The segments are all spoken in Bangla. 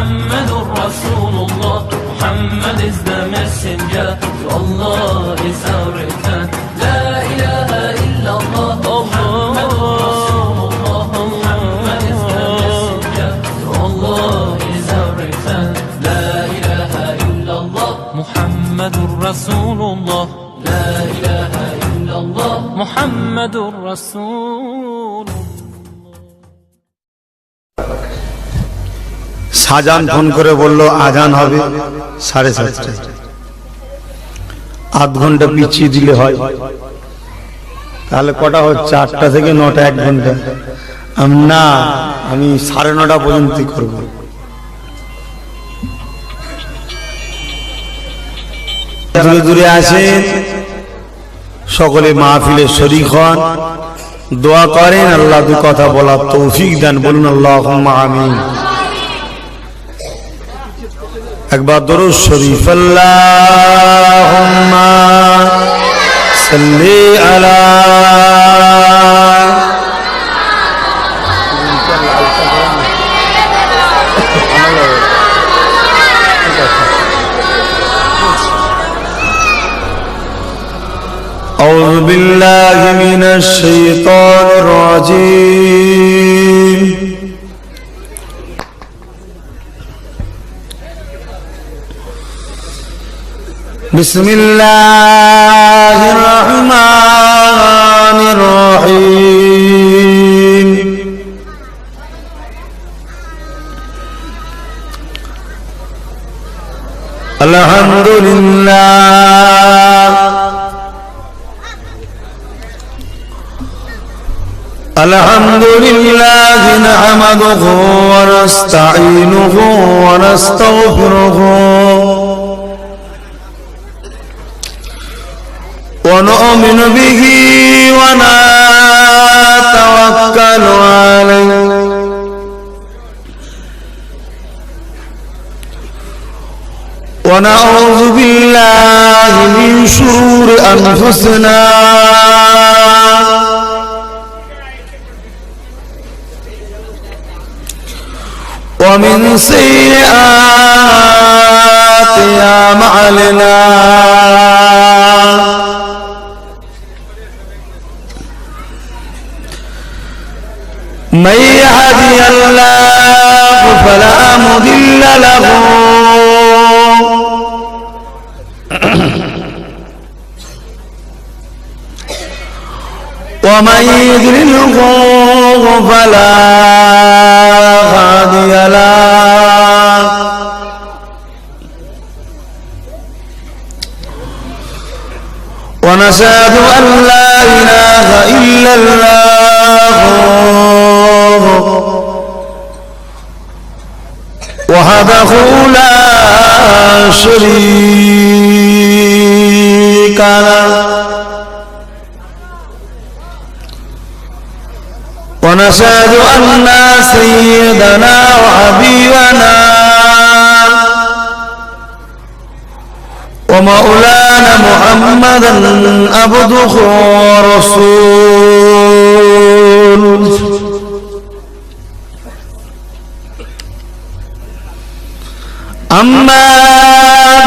Muhammadur Rasulullah. Muhammad is the messenger, to Allah is our return. La ilaha illallah, Muhammadur Rasulullah. Muhammad is the messenger, to Allah is our return. La ilaha illallah, Muhammadur Rasulullah. La ilaha illallah, Muhammadur Rasulullah. Shahjahan phone করে বলল আজান হবে 7:30টায়, আধ ঘন্টা পিছিয়ে দিলে হয়। তাহলে কটা হচ্ছে? 8টা থেকে 9টা, 1 ঘন্টা। না, আমি 9:30 পর্যন্ত করব। দূরে দূরে আসেন, সকলে মাহফিলে শরীক হন, দোয়া করেন, আল্লাহ দু কথা বলার তৌফিক দেন। বলুন আল্লাহুম্মা আমিন। একবার দরুদ শরীফ, আল্লাহুম্মা সাল্লি আলা আউযু বিল্লাহি মিনাশ শাইতানির রাজীম। বিসমিল্লাহির রহমানির রহিম। আলহামদুলিল্লাহ আলহামদুলিল্লাহি নাহমাদুহু ওয়া নাস্তাঈনুহু ওয়া নাস্তাগফিরুহু ونؤمن به ونتوكل عليه ونعوذ بالله من شرور أنفسنا ومن سيئات أعمالنا من يهدي الله فلا مضل له ومن يضلله فلا هادي له ونشهد أن لا إله إلا الله وحده لا شريك له ونشهد أن سيدنا وحبيبنا ومولانا محمدا عبده ورسوله أما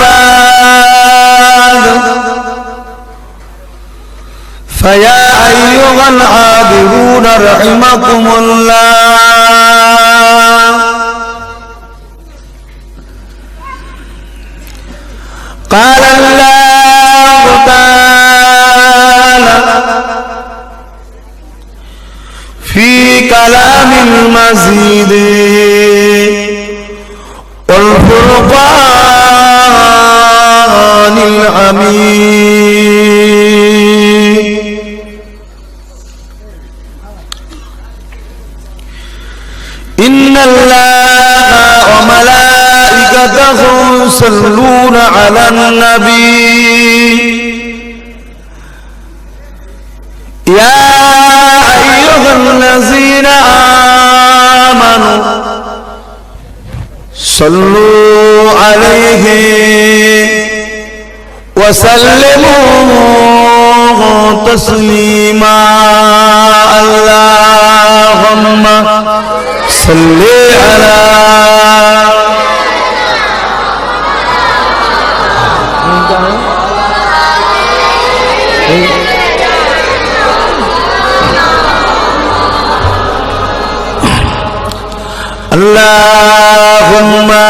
بعد فيا أيها العابدون رحمكم الله قال الله تعالى في كلام المزيد والفرقان الحميد إن الله وملائكته يصلون على النبي يا أيها الذين آمنوا صلوا عليه وسلموا تسليما اللهم صل على अल्लाहुम्मा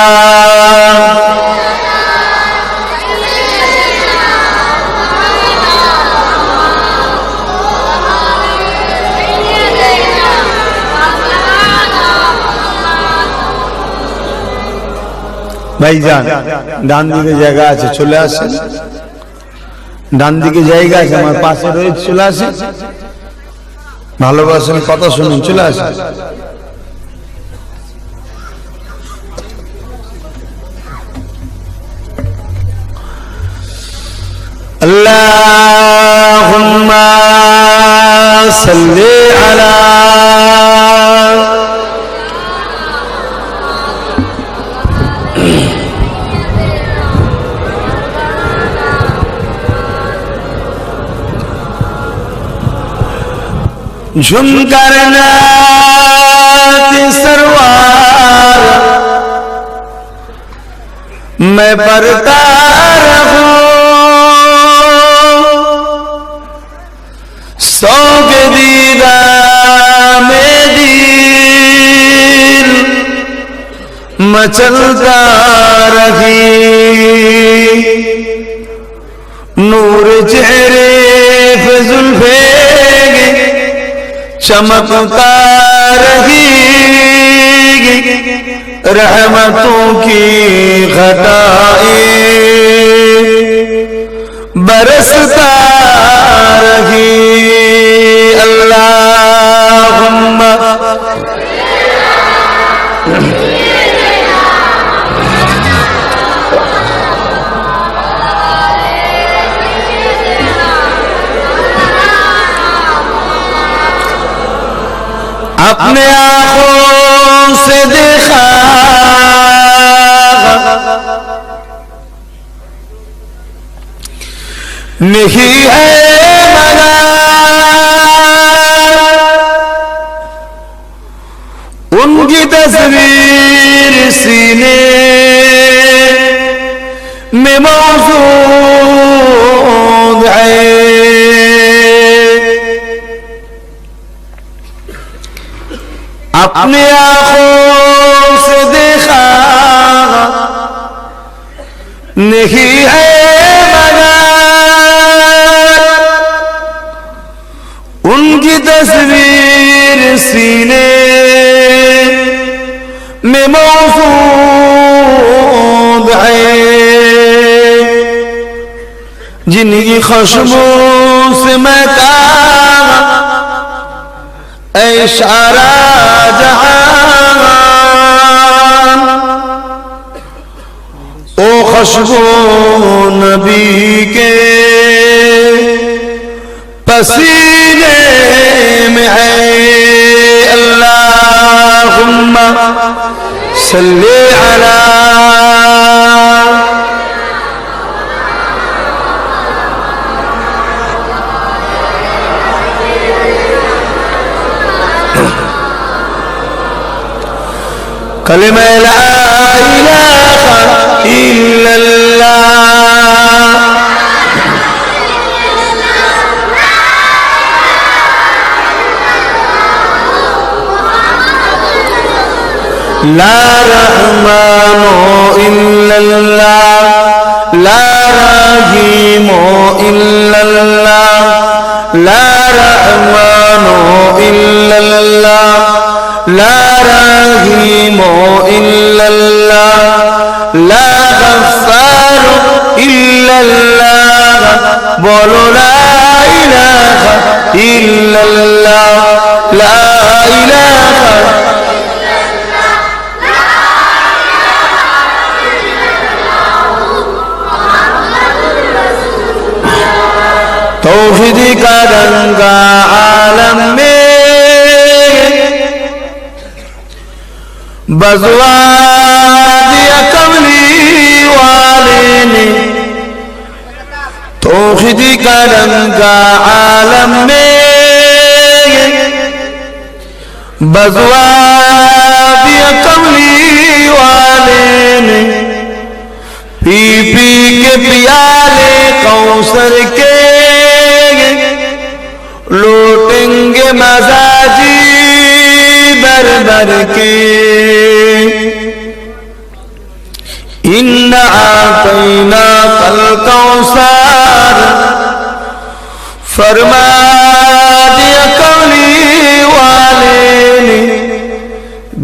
ভাইজান ডান দিকে জায়গা আছে চলে আসেন ডান দিকে জায়গা আছে আমার পাশে রয়েছে চলে আসেন ভালোবাসেন কথা শুনুন চলে আসেন আল্লাহুম্মা সাল্লি আলা झुमकर नात सरवार मैं पढ़ता रहूं सौ के दीदार में दिल मचलता रही नूर चेहरे पे जुल्फे चमकता रही रहमतों की घटाएं बरसता रही अल्लाहुम्मा अपने आँखों से देखा नहीं है मगर उनकी तस्वीर सीने में मौजूद है अपने आँखों से देखा नहीं है मगर उनकी तस्वीर सीने में मौजूद है जिनकी खुशबू से महका इशारा जहां ओ खुशबू नबी के पसीने में है अल्लाहुम्मा सल्ली अला कलिमा ला इलाहा इल्लल्लाह ला रहमानो इल्लल्लाह ला रहीमो इल्लल्लाह ला रहमानो इल्लल्लाह ला रहीमो इल्लल्लाह ला गफ्फारो इल्लल्लाह बोलो ला इलाहा इल्लल्लाह ला इलाहा तौहीद का रंगा आलम में बजवा दिया कमली वाले ने तौहीद का रंगा आलम में बजवा दिया कमली वाले ने पी पी के पियाले कौसर के लौटेंगे मजाजी बर बर के आतैनाकल कौसर फरमा दिया कमली वाले ने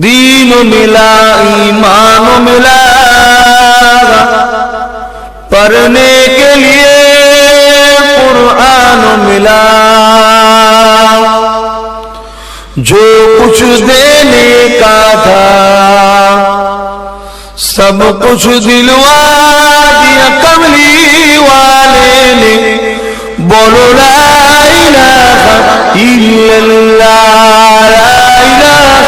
दीन मिला ईमान मिला पढ़ने के लिए कुरान मिला जो कुछ देने का था सब कुछ दिलवा दिया कमली वाले ने बोलो ला इलाहा इल्लल्लाह ला इलाहा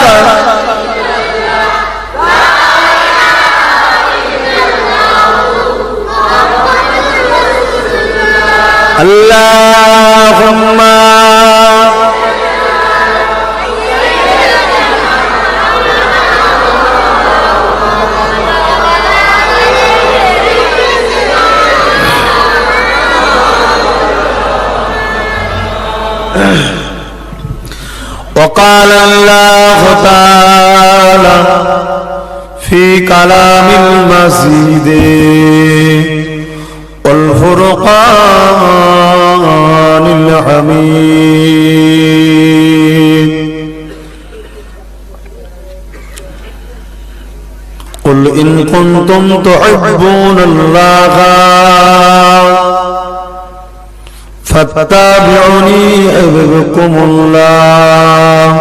अल्लाहुम्मा وقال الله تعالى في كلام المجيد والفرقان الحميد قل إن كنتم تحبون الله فاتبعوني يحببكم الله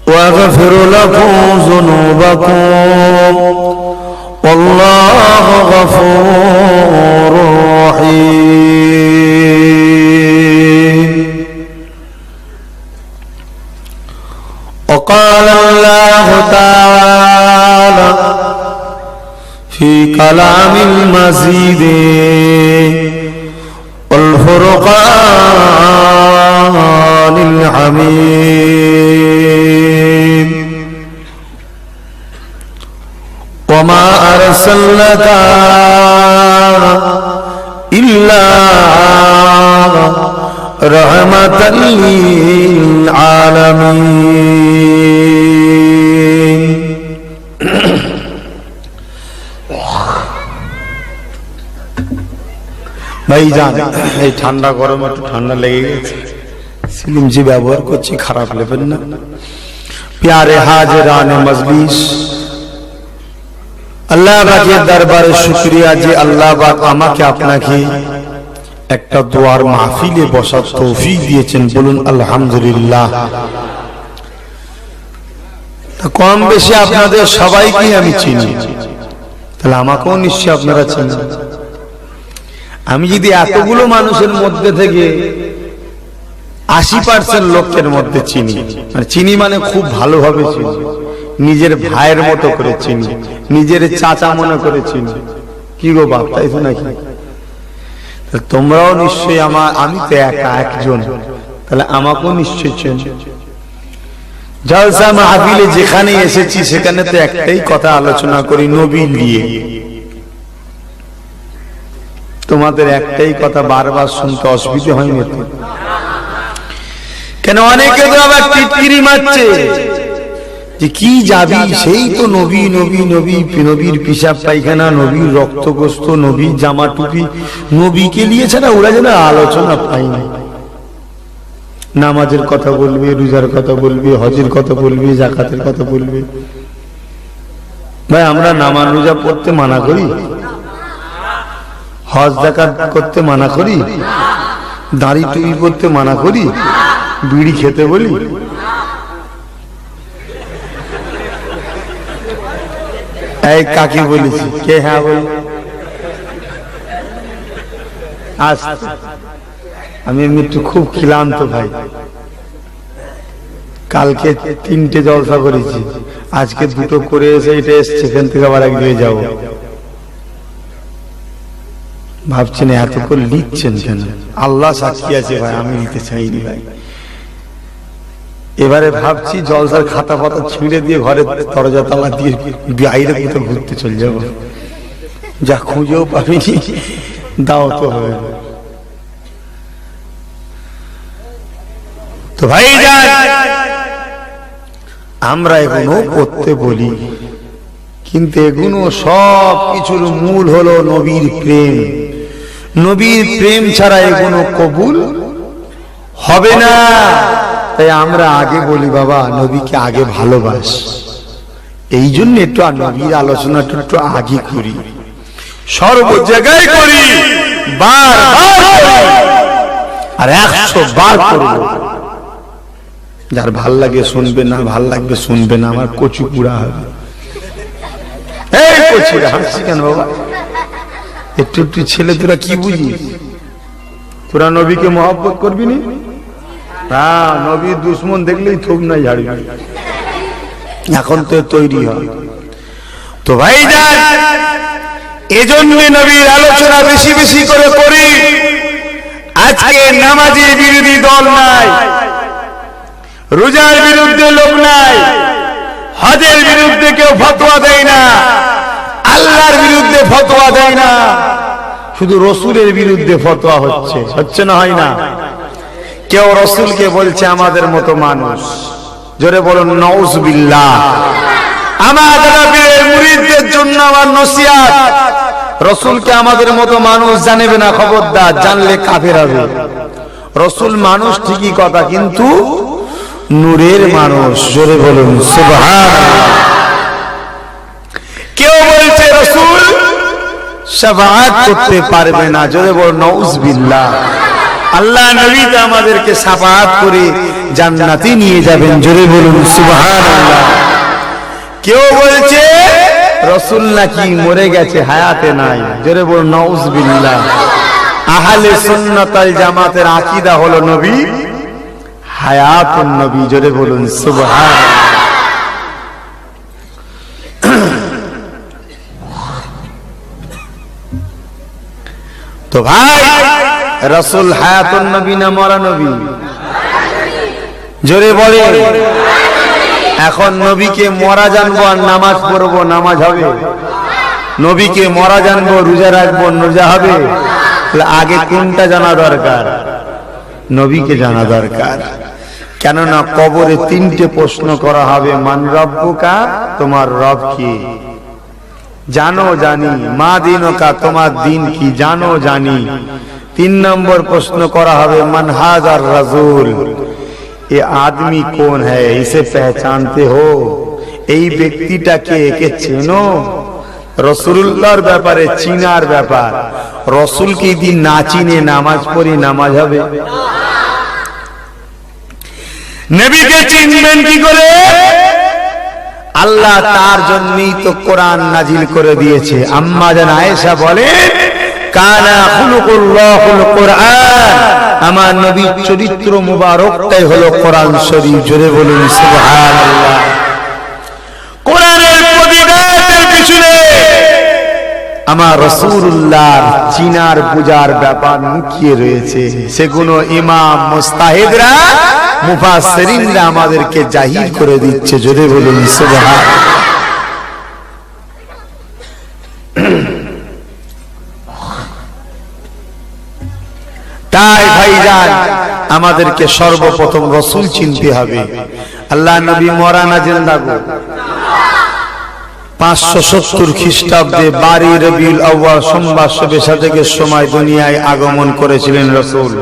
ويغفر لكم ذنوبكم والله غفور رحيم وقال الله تعالى في كلام المجيد والفرقان الحميد وما أرسلناك إلا رحمة للعالمين ভাইজান এই ঠান্ডা গরম একটু ঠান্ডা লেগে গেছে সিলিমজি ব্যবহার করছি খারাপ নেবেন না प्यारे हाजिरान मजलिस আল্লাহ পাকের দরবারে শুকরিয়া যে আল্লাহ পাক আমাকে আপনাকে একটা দোয়ার মাহফিলে বসার তৌফিক দিয়েছেন বলুন আলহামদুলিল্লাহ কম বেশি আপনাদের সবাইকে আমি চিনি তাহলে আমাকেও নিশ্চয়ই আপনারা চেনেন আমি যদি এতগুলো মানুষের মধ্যে থেকে 80% লোকের মধ্যে চিনি মানে চিনি মানে খুব ভালোভাবে চিনি নিজের ভাইয়ের মতো করে চিনি নিজের চাচা মনে করে চিনি কি গো বাপ তাই তো নাকি তোমরাও নিশ্চয়ই আমি তো একা একজন তাহলে আমাকেও নিশ্চয়ই চেনো জলসা মাহফিলে যেখানে এসেছি সেখানে তো একটাই কথা আলোচনা করি নবী নিয়ে তোমাদের একটাই কথা বারবার শুনতে অসুবিধা হয়নি তো কেন অনেকে তো আবার টিটকিরি মারছে যে কি যাবি সেই তো নবী নবী নবী নবীর পিশাব পায়খানা নবীর রক্তগ্রস্ত নবীর জামা টুপি নবীকে নিয়ে ছাড়া ওরা যেন আলোচনা পায়নি নামাজের কথা বলবে রোজার কথা বলবে হজের কথা বলবে যাকাতের কথা বলবে ভাই আমরা নামাজ রোজা পড়তে মানা করি হজ যাকাত করতে মানা করি দাড়ি টুপি পড়তে মানা করি বিড়ি খেতে বলি এই কাকে বলেছি কে হ্যাঁ বল আজ আমি একটু খুব ক্লান্ত ভাই কালকে 3টে জলসা করেছি আজকে 2টো করে এসে এটা এসছে এখান থেকে আবার এক জায়গায় যাবো ভাবছেন এত করে লিখছেন কেন আল্লাহ সাক্ষী আছে ভাই আমি লিখতে চাইনি ভাই এবারে ভাবছি জলসার খাতা পাতা ছিঁড়ে দিয়ে ঘরে দরজা তালা দিয়ে বাইরে কোথাও ঘুরতে চলে যাবো যা খুঁজেও পাবিনি দাও তো হবে তো ভাই আমরা এখনো পড়তে বলি কিন্তু এগুলো সব কিছুর মূল হলো নবীর প্রেম। নবীর প্রেম ছাড়া এগুলো কবুল হবে না। তাই আমরা আগে বলি বাবা নবীকে আগে ভালোবাস। এই জন্য একটু নবীর আলোচনাটা একটু আগে করি, সর্ব জায়গায় করি, আর 100 বার করব। যার ভাল লাগে শুনবে, না ভাল লাগবে শুনবে না, আমার কচু পুরা হবে। এই কচু হাসছি কেন বাবা? একটু একটু ছেলে তোরা কি বুঝিস? তোরা নবীকে মহব্বত করবি না? হ্যাঁ, নবীর দুশ্মন দেখলেই থুব নাই ঝাড়বি। এখন তো তৈরি হয় তো ভাই যান, এজন্য নবীর আলোচনা বেশি বেশি করে করি। আজকে নামাজের বিরোধী দল নাই, রোজার বিরুদ্ধে লোক নাই, হজের বিরুদ্ধে কেউ ফতোয়া দেয় না, আল্লাহর বিরুদ্ধে ফতোয়া দেয় না, শুধু রসুলের বিরুদ্ধে ফতোয়া হচ্ছে না, হয় না? কেউ রসুলকে বলছে আমাদের মতো মানুষ। জোরে বলুন নাউজুবিল্লাহ। আমাদের পীরের মুরিদদের জন্য আমার নসিহত, রসুলকে আমাদের মতো মানুষ জানবে না, খবরদার। জানলে কাফের হবে। রসুল মানুষ ঠিকই কথা, কিন্তু নূরের মানুষ। জোরে বলুন সুবহানাল্লাহ। কেউ বলছে রসুল শাফাআত করতে পারবে না। জোরে বলুন নাউজুবিল্লাহ। আল্লাহ নবী তো আমাদেরকে শাফাআত করে জান্নাতে নিয়ে যাবেন। জোরে বলুন সুবহানাল্লাহ। কেউ বলছে রসুল নাকি মরে গেছে, হায়াতে নাই। জোরে বলুন নাউজুবিল্লাহ। আহলে সুন্নাত ওয়াল জামাতের আকীদা হলো নবী হায়াতুন নবী। জোরে বলুন সুবহানাল্লাহ। তো ভাই, রসুল হায়াতুন নবী না মরা নবী? জোরে বলে। এখন নবীকে মরা জানবো আর নামাজ পড়বো, নামাজ হবে? নবীকে মরা জানবো, রোজা রাখবো, রোজা হবে? আগে কোনটা জানা দরকার? নবীকে জানা দরকার। কেননা কবরে 3টে প্রশ্ন করা হবে। মান রব্বুকা, তোমার রব কি? জানো জানি। মা দিনুকা, তোমার দিন কি? জানো জানি। 3 নম্বর প্রশ্ন করা হবে মান হাজার রাসূল, ये आदमी कौन है, इसे पहचानते हो? এই ব্যক্তিটাকে, একে চেনো? রাসূলুল্লাহর ব্যাপারে চিনার ব্যাপার। রাসূলকে যদি না চিনে নামাজ পড়ি, নামাজ হবে? নবীকে চিনবেন কি করে? আল্লাহ তার জন্যই তো কোরআন নাজিল করে দিয়েছে। আম্মা জান আয়েশা বলেন কানা খুলুকুল্লাহুল কোরআন, আমার নবীর চরিত্র মুবারকটাই হলো কোরআন শরীফ। জোরে বলুন সুবহানাল্লাহ। কোরআনের প্রতিবাদের পিছনে আমার রাসূলুল্লাহর চিনার বুঝার ব্যাপার লুকিয়ে রয়েছে। সেগুলো ইমাম মুস্তাহিদরা, মুফাসসিরিনরা আমাদেরকে জাহির করে দিচ্ছে। জোরে বলুন সুবহানাল্লাহ। তাই ভাইজান, আমাদেরকে সর্বপ্রথম রসুল চিনতে হবে। আল্লাহ নবী মরা না জিন্দা গো? 570 খ্রিস্টাব্দে 12 রবিউল আউয়াল সোমবার শবে সাদেকের সময় দুনিয়ায় আগমন করেছিলেন রসুল।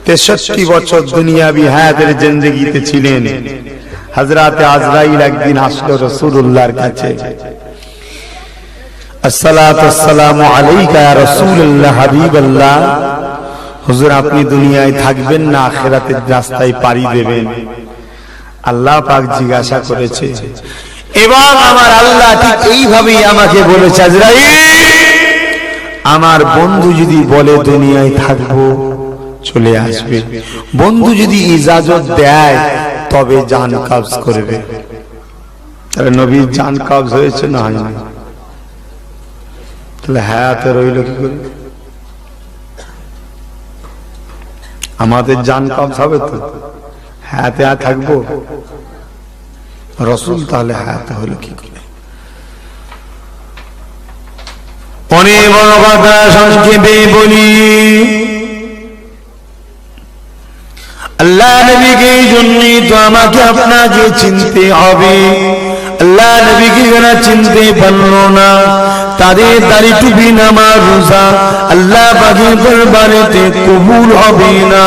63 বছর দুনিয়াবি হায়াতের জিন্দেগিতে ছিলেন। হযরতে আজরাইল একদিন আসলো রাসূলুল্লাহর কাছে। আসসালাতু ওয়াসসালামু আলাইকা ইয়া রাসূলুল্লাহ হাবিবাল্লাহ, হুজুর আপনি দুনিয়ায় থাকবেন না, আখিরাতের রাস্তায় পাড়ি দেবেন? আল্লাহ পাক জিজ্ঞাসা করেছে এবং আমার আল্লাহ ঠিক এইভাবেই আমাকে বলেছে, আজরাইল আমার বন্ধু যদি বলে দুনিয়ায় থাকবো, চলে আসবে। বন্ধু যদি ইজাজত দেয় তবে জান কবজ করবে। তাহলে নবীর জান কবজ হয়েছে না হয়নি? তাহলে হায়াতে রইল কি করে? আমাদের জান কবজ হবে তো? হায়াতে থাকবো? রসুল তাহলে হায়াতে হলো কি করে? অনেক বড় কথা সংক্ষেপে বলি। আল্লাহ নবীকে এই জন্যই তো আমাকে আপনাকে চিনতে হবে। আল্লাহ নবীকে যারা চিনতে পারলো না, তাদের দাড়ি টুপি নামাজ রোজা আল্লাহ পাকের দরবারেতে কবুল হবে না।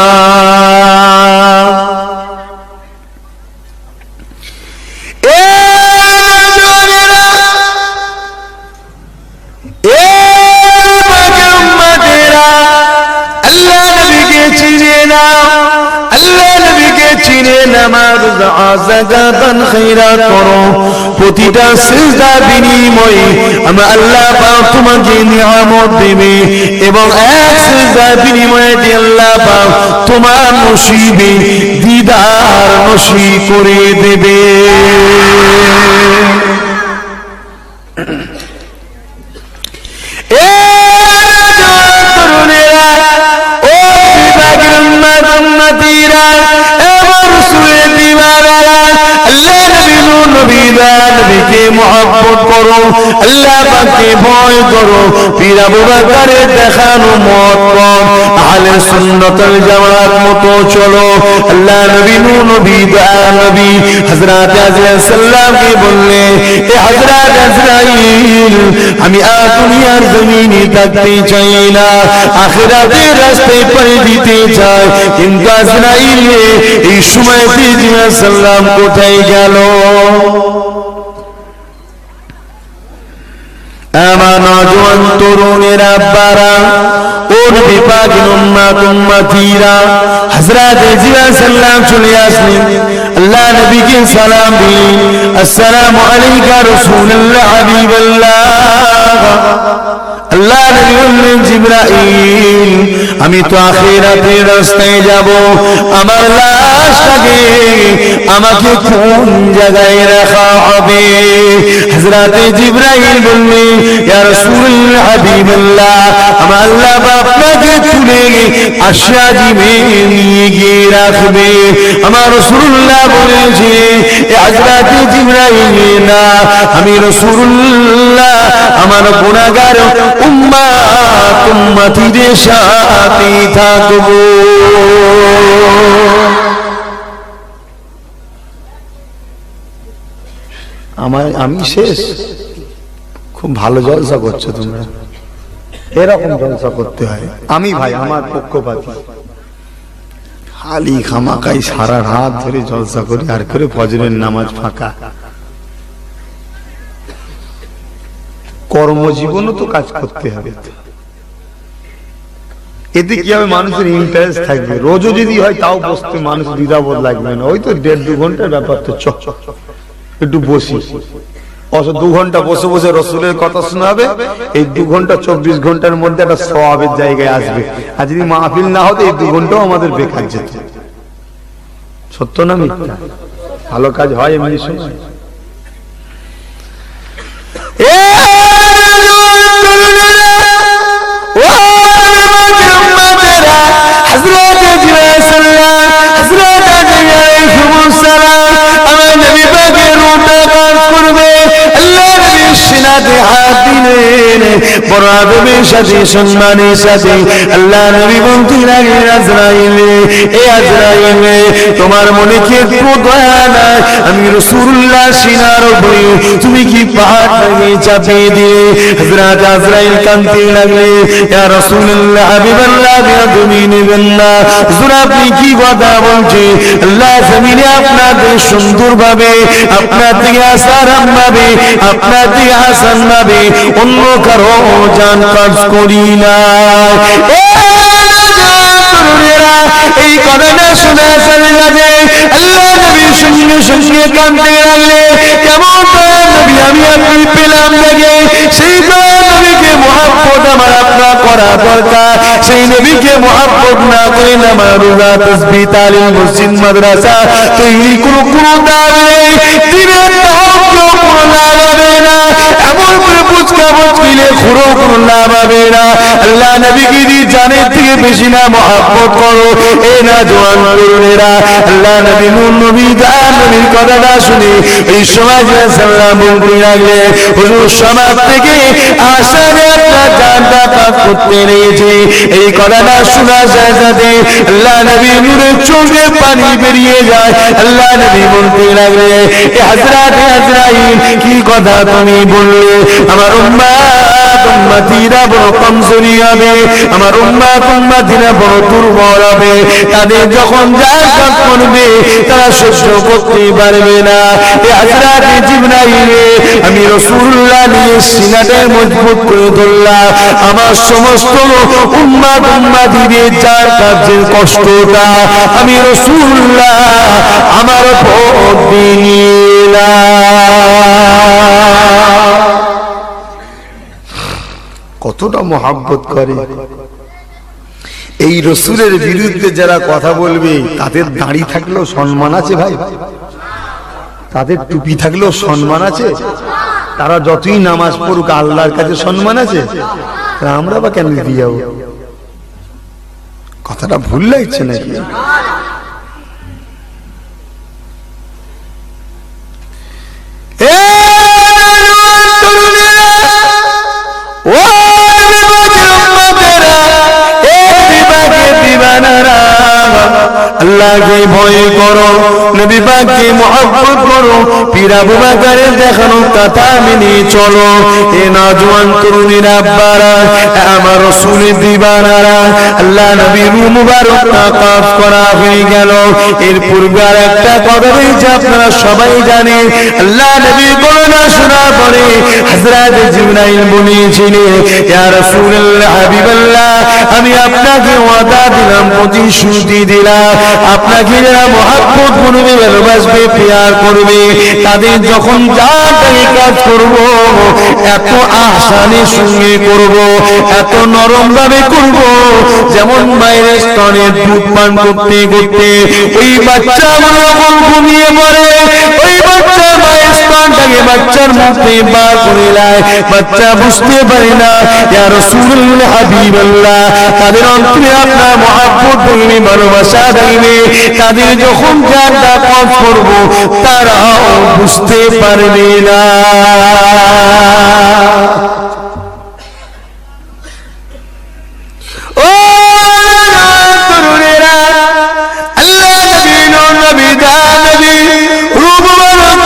প্রতিটা সিজদার বিনিময়ে আমরা আল্লাহ পাক তোমাকে নিয়ামত দেবে এবং এক সিজদার বিনিময়ে আল্লাহ পাক তোমার নসিবে দিদার নসিব করে দেবে। আল্লাহ পাককে ভয় করো, পীর আবু বকরের দেখানো মত পথ আহলে সুন্নাত ওয়াল জামাত মতো চলো। আল্লাহ নবী নবী নবী হযরত আজরাইল সাল্লামকে বললেন, এ হযরত আজরাইল, আমি আর দুনিয়ার জমিনে থাকতে চাই না, আখিরাতের রাস্তায় পাড়ি দিতে চাই। কিন্তু আজরাইল এই সময় জিবরাইল সাল্লাম কোথায় গেল? আমার নওজোয়ান তরুণেরা আব্বারা ও নবী পাকের উম্মত উম্মতিরা, হযরত জিবরাইল সাল্লাম চলে আসলেন, আল্লাহ নবীকে সালাম দিলেন, আসসালামু আলাইকা রাসূলুল্লাহ হাবিবাল্লাহ। আল্লাহ নবী বললেন, জিবরাইল, আমি তো আখিরাতের রাস্তায় যাব, আমার লাশটাকে আমাকে কোন জায়গায় রাখা হবে? হযরত জিবরাইল বললেন, ইয়া রাসূলুল্লাহ হাবিবাল্লাহ, আমার আল্লাহ আপনাকে তুলে আশিয়াজিমে নিয়ে গিয়ে রাখবে। আমার রাসূলুল্লাহ বলেছে, হযরত জিবরাইল না, আমি রাসূলুল্লাহ আমার গুনাহগার উম্মত উম্মতিদের সাথে থাকব। আমি শেষ? খুব ভালো জলসা করছো তোমরা, এরকম জলসা করতে হয়। আমি ভাই আমার পক্ষপাতী, খালি খামাকাই সারা রাত ধরে জলসা করি, আর করে ফজরের নামাজ ফাঁকা। কর্মজীবনও তো কাজ করতে হবে, এতে কি হবে? মানুষের ইন্টারেস্ট থাকবে। রোজও যদি হয় তাও বসতে মানুষ দ্বিধাবোধ লাগবে না। ওই তো 1.5-2 ঘন্টার ব্যাপার, তো একটু বসি, 2 ঘন্টা বসে বসে রসুলের কথা শোনা হবে। এই 2 ঘন্টা 24 ঘন্টার মধ্যে একটা সওয়াবের জায়গায় আসবে। আর যদি মাহফিল না হতো এই 2 ঘন্টাও আমাদের বেকার যেত। সত্য না মিথ্যা? ভালো কাজ হয় এমনি সময়। সম্মানের সাথে আল্লাহ নবী বলতে লাগলেন, আজরাইল, এ আজরাইল, তোমার মনে কি একটু দয়া নাই? আমি রাসূলুল্লাহ সিনার উপরে তুমি কি পাহাড় ভেঙে চাপিয়ে দিয়ে? হযরত আজরাইল কাঁদতে লাগলেন, ইয়া রাসূলুল্লাহ হাবিবাল্লাহ, তুমি নেবেন না। হুজুর আপনি কি কথা বলছেন? আল্লাহ জমিনে আপনাদের সুন্দরভাবে, আপনার থেকে আসারাম ভাবে, আপনার থেকে হাসান ভাবে অন্য কারো জান কাজ করি না। এই কথাটা শোনা চলে যাবে। আল্লাহ নবীর সঙ্গে সঙ্গে কাঁদতে লাগলেন, কেমন নবী আমি আপনি পেলাম দেখে? সেই নবীকে মুহাব্বত আমার আপনার করা দরকার। সেই নবীকে মুহাব্বত না করে নামাজ রোজা তাসবিহ তালিম মসজিদ মাদ্রাসা তৈরি কোনো দাম নেই। দিনের কোনো লাভ হবে না। এমন করে পুচকা পুচকিলে খুঁড়ো কোনো আল্লাহ বাবেরা আল্লাহ নবীকে দিয়ে জানের থেকে বেশি না মহব্বত করো। এ না জওয়ান তরুণেরা আল্লাহ নবী নবী দান নবীর কথাটা শুনে এই সমাজ সাল্লাম বলতে লাগলে হুজুর সমাজ থেকে আশা আপনার জানটা পাক করতে রয়েছে। এই কথাটা শোনার সাথে সাথে আল্লাহ নবী নূরের চোখে পানি বেরিয়ে যায়। আল্লাহ নবী বলতে লাগলে হযরত আজরাইল কি কথা তুমি বললে? আমার উম্মতিরা বড় কমজোরি হবে, আমার উম্মতিরা বড় দুর্বল হবে, তাদের যখন যা কাজ করবে তারা সহ্য করতে পারবে না। হযরত জিবরাইল আমি রাসূলুল্লাহ নিয়ে সিনাটা মজবুত করে ধরলাম। আমার সমস্ত উম্মতিদের যার কাজের কষ্টটা আমি রাসূলুল্লাহ আমার উপর দিলাম। কতটা মহাব্বত করে। এই রসুলের বিরুদ্ধে যারা কথা বলবে তাদের দাড়ি থাকলেও সম্মান আছে ভাই, তাদের টুপি থাকলেও সম্মান আছে, তারা যতই নামাজ পড়ুক আল্লাহর কাছে সম্মান আছে। আমরা বা কেন দিয়ে যাবো? কথাটা ভুল লাগছে নাকি? আল্লাহকে ভয় করো, নবী পাককে মহব্বত করো, পীর আবু বকরের দেখানো কথা মেনে চলো। এ নওজোয়ান তরুণীরা আব্বারা, আমার রাসূলের দিবানারা, আল্লাহ নবীর মুবারক তাকাফ করা হয়ে গেল। এর পূর্বে আর একটা কথা রয়েছে আপনারা সবাই জানেন। আল্লাহ নবীর বর্ণনা শোনার পরে হযরত জিবরাইল বলেছিলেন, ইয়া রাসূলুল্লাহ হাবিবাল্লাহ, আমি আপনাকে ওয়াদা দিলাম, প্রতিশ্রুতি দিলাম, আপনাকে যারা মহব্বত করবে, ভালোবাসবে, প্যার করবে, তাদের যখন যা তাকে কাজ করব এত আহসানের সঙ্গে করব, এত নরম ভাবে করব, যেমন মায়ের স্তনে দুধ পান করতে করতে ওই বাচ্চাগুলো যখন ঘুমিয়ে পড়ে, ওই বাচ্চা মায়ের স্তনটাকে বাচ্চার মুখে বার করে দেয়, বাচ্চা বুঝতে পারে না। ইয়া রাসূলুল্লাহ হাবিবাল্লাহ, তাদের অন্তরে আপনার মহব্বত থাকবে, ভালোবাসা থাকবে, তাদের যখন জানটা কাজ করব তারাও বুঝতে পারবে না। ও তরুণেরা, আল্লাহ নবী নবী রূপ মুবারক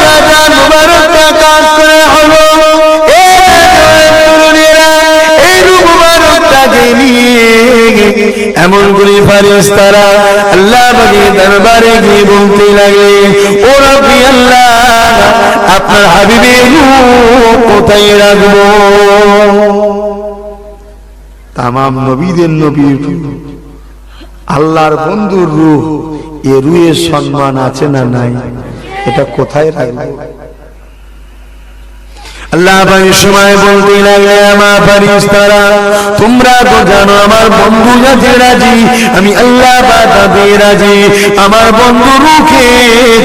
কাজ করে হলো। এই রূপ মুবারকটাকে নিয়ে এমন করে ফেরেশতারা আল্লাহ পাকের দরবারে গিয়ে বলতে লাগে, ও রব্বি আল্লাহ, আপনার হাবিবের রূপ কোথায় রাখবো? তামাম নবীদের নবীর আল্লাহর বন্ধুর রূহ, এ রূহের সম্মান আছে না নাই? এটা কোথায় রাখবো? আল্লাহ পাকের সময় বলতে লাগলে, আমার ফেরেশতারা, তোমরা তো জানো আমার বন্ধু যাতে রাজি, আমি আল্লাহ পাক তাতে রাজি। আমার বন্ধু রূহকে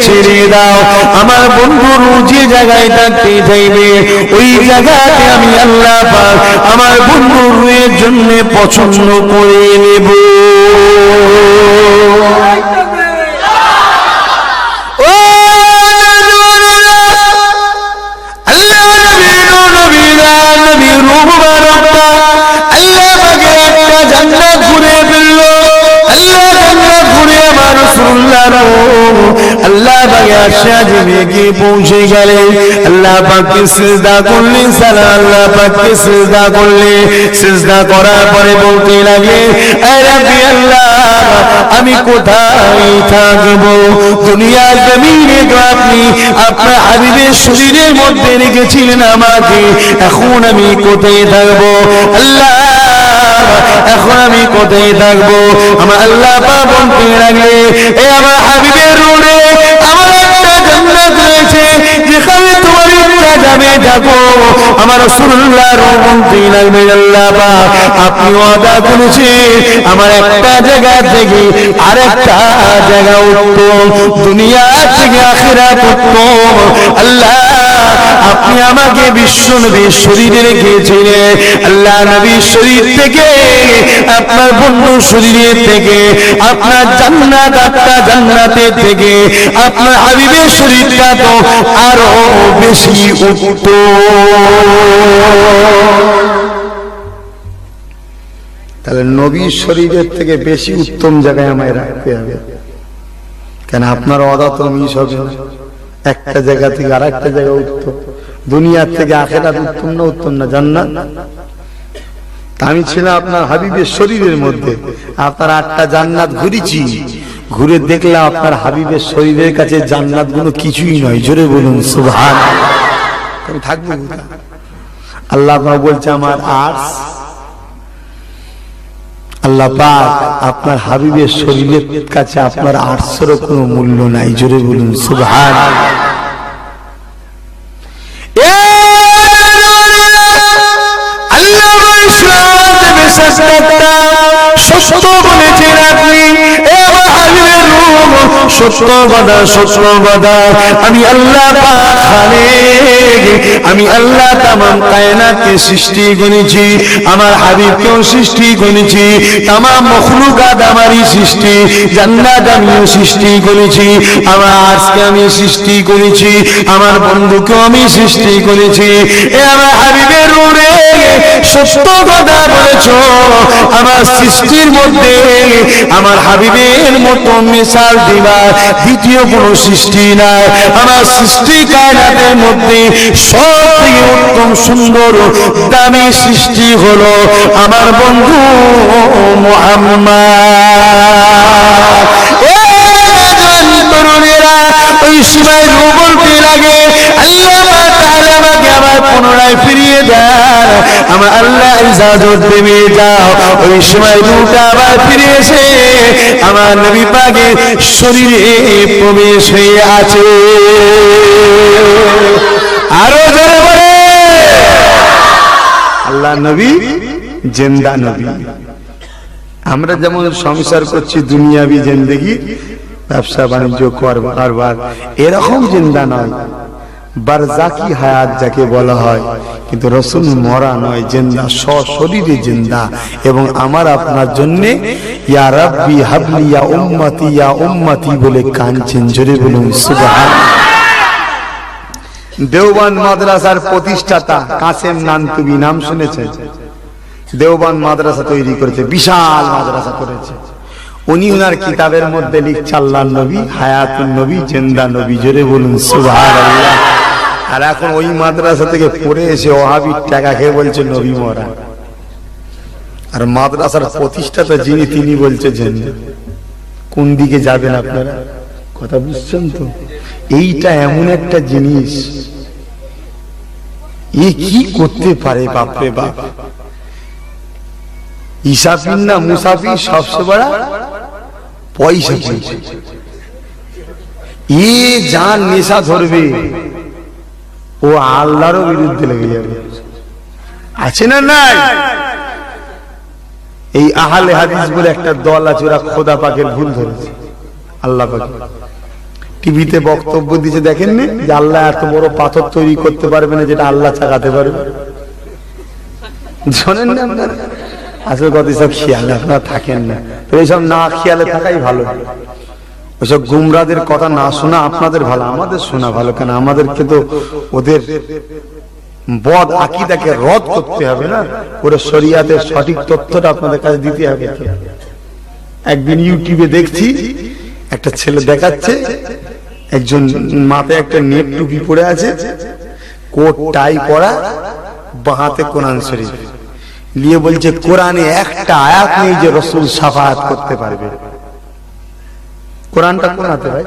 ছেড়ে দাও, আমার বন্ধু রূহ যে জায়গায় থাকতে চাইবে ওই জায়গাতে আমি আল্লাহ পাক আমার বন্ধু রূহের জন্য পছন্দ করে নেব। আল্লাহ পাকে আশাজি গিয়ে পৌঁছে গেলে আল্লাহ পাককে সিজদা করলেন, সালাম আল্লাহ পাককে সিজদা করলে, সিজদা করার পরে বলতে লাগে, এ রব্বি আল্লাহ, আমি কোথায় থাকবো? দুনিয়ার জমিনে তো আপনি আপনার হাবিবের শরীরের মধ্যে রেখেছিলেন আমাকে, এখন আমি কোথায় থাকবো? আল্লাহ, এখন আমি কোথায় থাকবো? আমার আল্লাহ পাক বলতে লাগলে, এ আমার হাবিবের রূহে আমার একটা জান্নাত রয়েছে, যেখানে তোমার ইচ্ছা যাবে যাবো। আমার রাসূলুল্লাহর রূহ বলতে লাগবে, আল্লাহ পাক আপনি ওয়াদা করেছেন আমার একটা জায়গা থেকে আরেকটা জায়গা উত্তম, দুনিয়া থেকে আখিরাত উত্তম। আল্লাহ আপনি আমাকে বিশ্ব নবীর শরীরে রেখেছিলেন, আল্লাহ নবীর শরীর থেকে, আপনার বন্ধু শরীরের থেকে, আপনার জান্নাত, আপনার জান্নাতের থেকে আপনার হাবিবের শরীরটা তো আরো বেশি উত্তম। তাহলে নবীর শরীরের থেকে বেশি উত্তম জায়গায় আমায় রাখতে হবে, কেন আপনার অদাত মিস হবে না। একটা জায়গা থেকে আর একটা জায়গা উত্তম, দুনিয়ার থেকে আখেরাত উত্তম না, উত্তম না জান্নাত। আমি ছিলাম আপনার হাবিবের শরীরের মধ্যে, আপনার 8টা জান্নাত ঘুরেছি, ঘুরে দেখলাম আপনার হাবিবের শরীরের কাছে জান্নাত গুলো কিছুই নয়। জোরে বলুন সুবহানাল্লাহ। আমি থাকবো কোথায়? আল্লাহ পাক বলছে আমার আরশ, আল্লাহ পাক আপনার হাবিবের শরীরের কাছে আপনার আরশেরও কোনো মূল্য নাই। জোরে বলুন সুবহানাল্লাহ। সত্য বলেছেন আপনি, সত্য কথা, সত্য কথা। আমি আল্লাহ পাক খালিক, আমি আল্লাহ তামাম কায়নাতকে সৃষ্টি করেছি, আমার হাবিবকেও সৃষ্টি করেছি, তামাম মখলুকাত আমারই সৃষ্টি, জান্নাত আমিও সৃষ্টি করেছি, আমার আরশকে আমি সৃষ্টি করেছি, আমার বন্ধুকেও আমি সৃষ্টি করেছি। এ আমার হাবিবের রূপে সত্য কথা বলেছো। আমার সৃষ্টির মধ্যে আমার হাবিবের মতো মিসাল দিবার দ্বিতীয় কোন সৃষ্টি নাই। আমার সৃষ্টি কায়নাতের মধ্যে সবথেকে উত্তম, সুন্দর, দামি সৃষ্টি হলো আমার বন্ধু মুহাম্মদ। তরুণেরা ওই সময় বলতে লাগে আল্লাহ তাআলা আমাকে আবার পুনরায় ফিরিয়ে দেন, আমার আল্লাহ ইজাজত দেবে যাও। ওই সময় রূহটা আবার ফিরে এসে আমার নবী পাকের শরীরে প্রবেশ হয়ে আছে। আরো জোরে বলে আল্লাহ নবী জিন্দা নবী। আমরা যেমন সংসার করছি দুনিয়াবি জিন্দেগি, ব্যবসা বাণিজ্য কারবার, এরকম জিন্দা নয়, বারজাকি হায়াত যাকে বলা হয়। কিন্তু রাসূল মরা নয়, জিন্দা, সশরীরে জিন্দা। এবং আমার আপনার জন্য ইয়া রাব্বি হাবলি ইয়া উম্মতি বলে কাঁদছেন। জোরে বলুন সুবহানাল্লাহ। দেওবন্দ মাদ্রাসার প্রতিষ্ঠাতা কাসেম নানতুবি, নাম শুনেছেন? দেওবন্দ মাদ্রাসা তৈরি করেছে, বিশাল মাদ্রাসা করেছে। উনি ওনার কিতাবের মধ্যে লিখছে আল্লাহর নবী হায়াতুন নবী, জিন্দা নবী। জোরে বলুন সুবহানাল্লাহ। আর এখন ওই মাদ্রাসা থেকে পড়ে এসে ওহাবির টাকা খেয়ে বলছে নবী মরা। আর মাদ্রাসার প্রতিষ্ঠাতা যিনি, তিনি বলছে জিন্দা। কোন দিকে যাবেন আপনারা? কথা বুঝছেন তো? এইটা এমন একটা জিনিস, এ কি করতে পারে বাপরে বাপ। ইসাফির না মুসাফির, সবচেয়ে বড় পয়সা পেয়েছে। এ যার নেশা ধরবে ও আল্লাহরও বিরুদ্ধে লেগে যাবে। আছে না নাই? এই আহলে হাদিস বলে একটা দল আছে, ওরা খোদা পাকের ভুল ধরেছে। আল্লাহ পাক টিভিতে বক্তব্য দিচ্ছে, দেখেননি যে আল্লাহ এত বড় পাথর তৈরি করতে পারবে না যেটা আল্লাহ চাকাতে পারবে। জানেন না আপনারা? আসলে কত সব খেয়ালে আপনারা থাকেন না, তো এইসব না খেয়ালে থাকাই ভালো। ওইসব গুমরাদের কথা না শোনা আপনাদের ভালো, আমাদের শোনা ভালো। কেন আমাদেরকে তো ওদের বদ আকীদাকে রদ করতে হবে না, ওরা শরীয়তের সঠিক তথ্যটা আপনাদের কাছে দিতে হবে। একদিন ইউটিউবে দেখছি একটা ছেলে দেখাচ্ছে, একজন মাথায় একটা নেট টুপি পরে আছে, কোট টাই পরা, বাহাতে কোরআন শরীফ নিয়ে বলছে কোরআনে একটা আয়াত নেই যে রাসূল শাফাআত করতে পারবে। কোরআনটা কোন হাতে ভাই?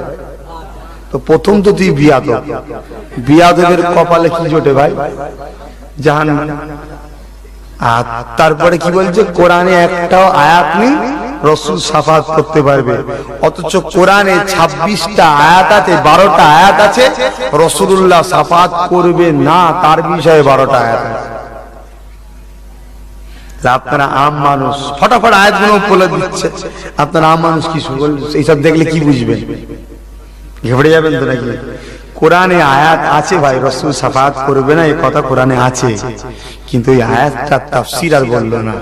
তো প্রথম তো তুই বিয়াদব, বিয়াদবের কপালে কি জোটে ভাই? জাহান্নাম। আর তারপরে কি বলছে কোরআনে একটাও আয়াত নেই রাসূল শাফাআত করতে পারবে। অথচ কোরআনে 26টা আয়াত আছে, 12টা আয়াত আছে রাসূলুল্লাহ শাফাআত করবে না, তার বিষয়ে 12টা আয়াত আছে। আপনারা আম মানুষ ফটাফট আয়াতগুলো বলে দিচ্ছে, আপনারা আম মানুষ কি এইসব দেখলে কি বুঝবেন? ঘেবড়ে যাবেন তো নাকি? কোরআনে আয়াত আছে ভাই, রসুল শাফাআত করবে না এই কথা কোরআনে আছে, কিন্তু এই আয়াতটা তাফসীর আর বললো না।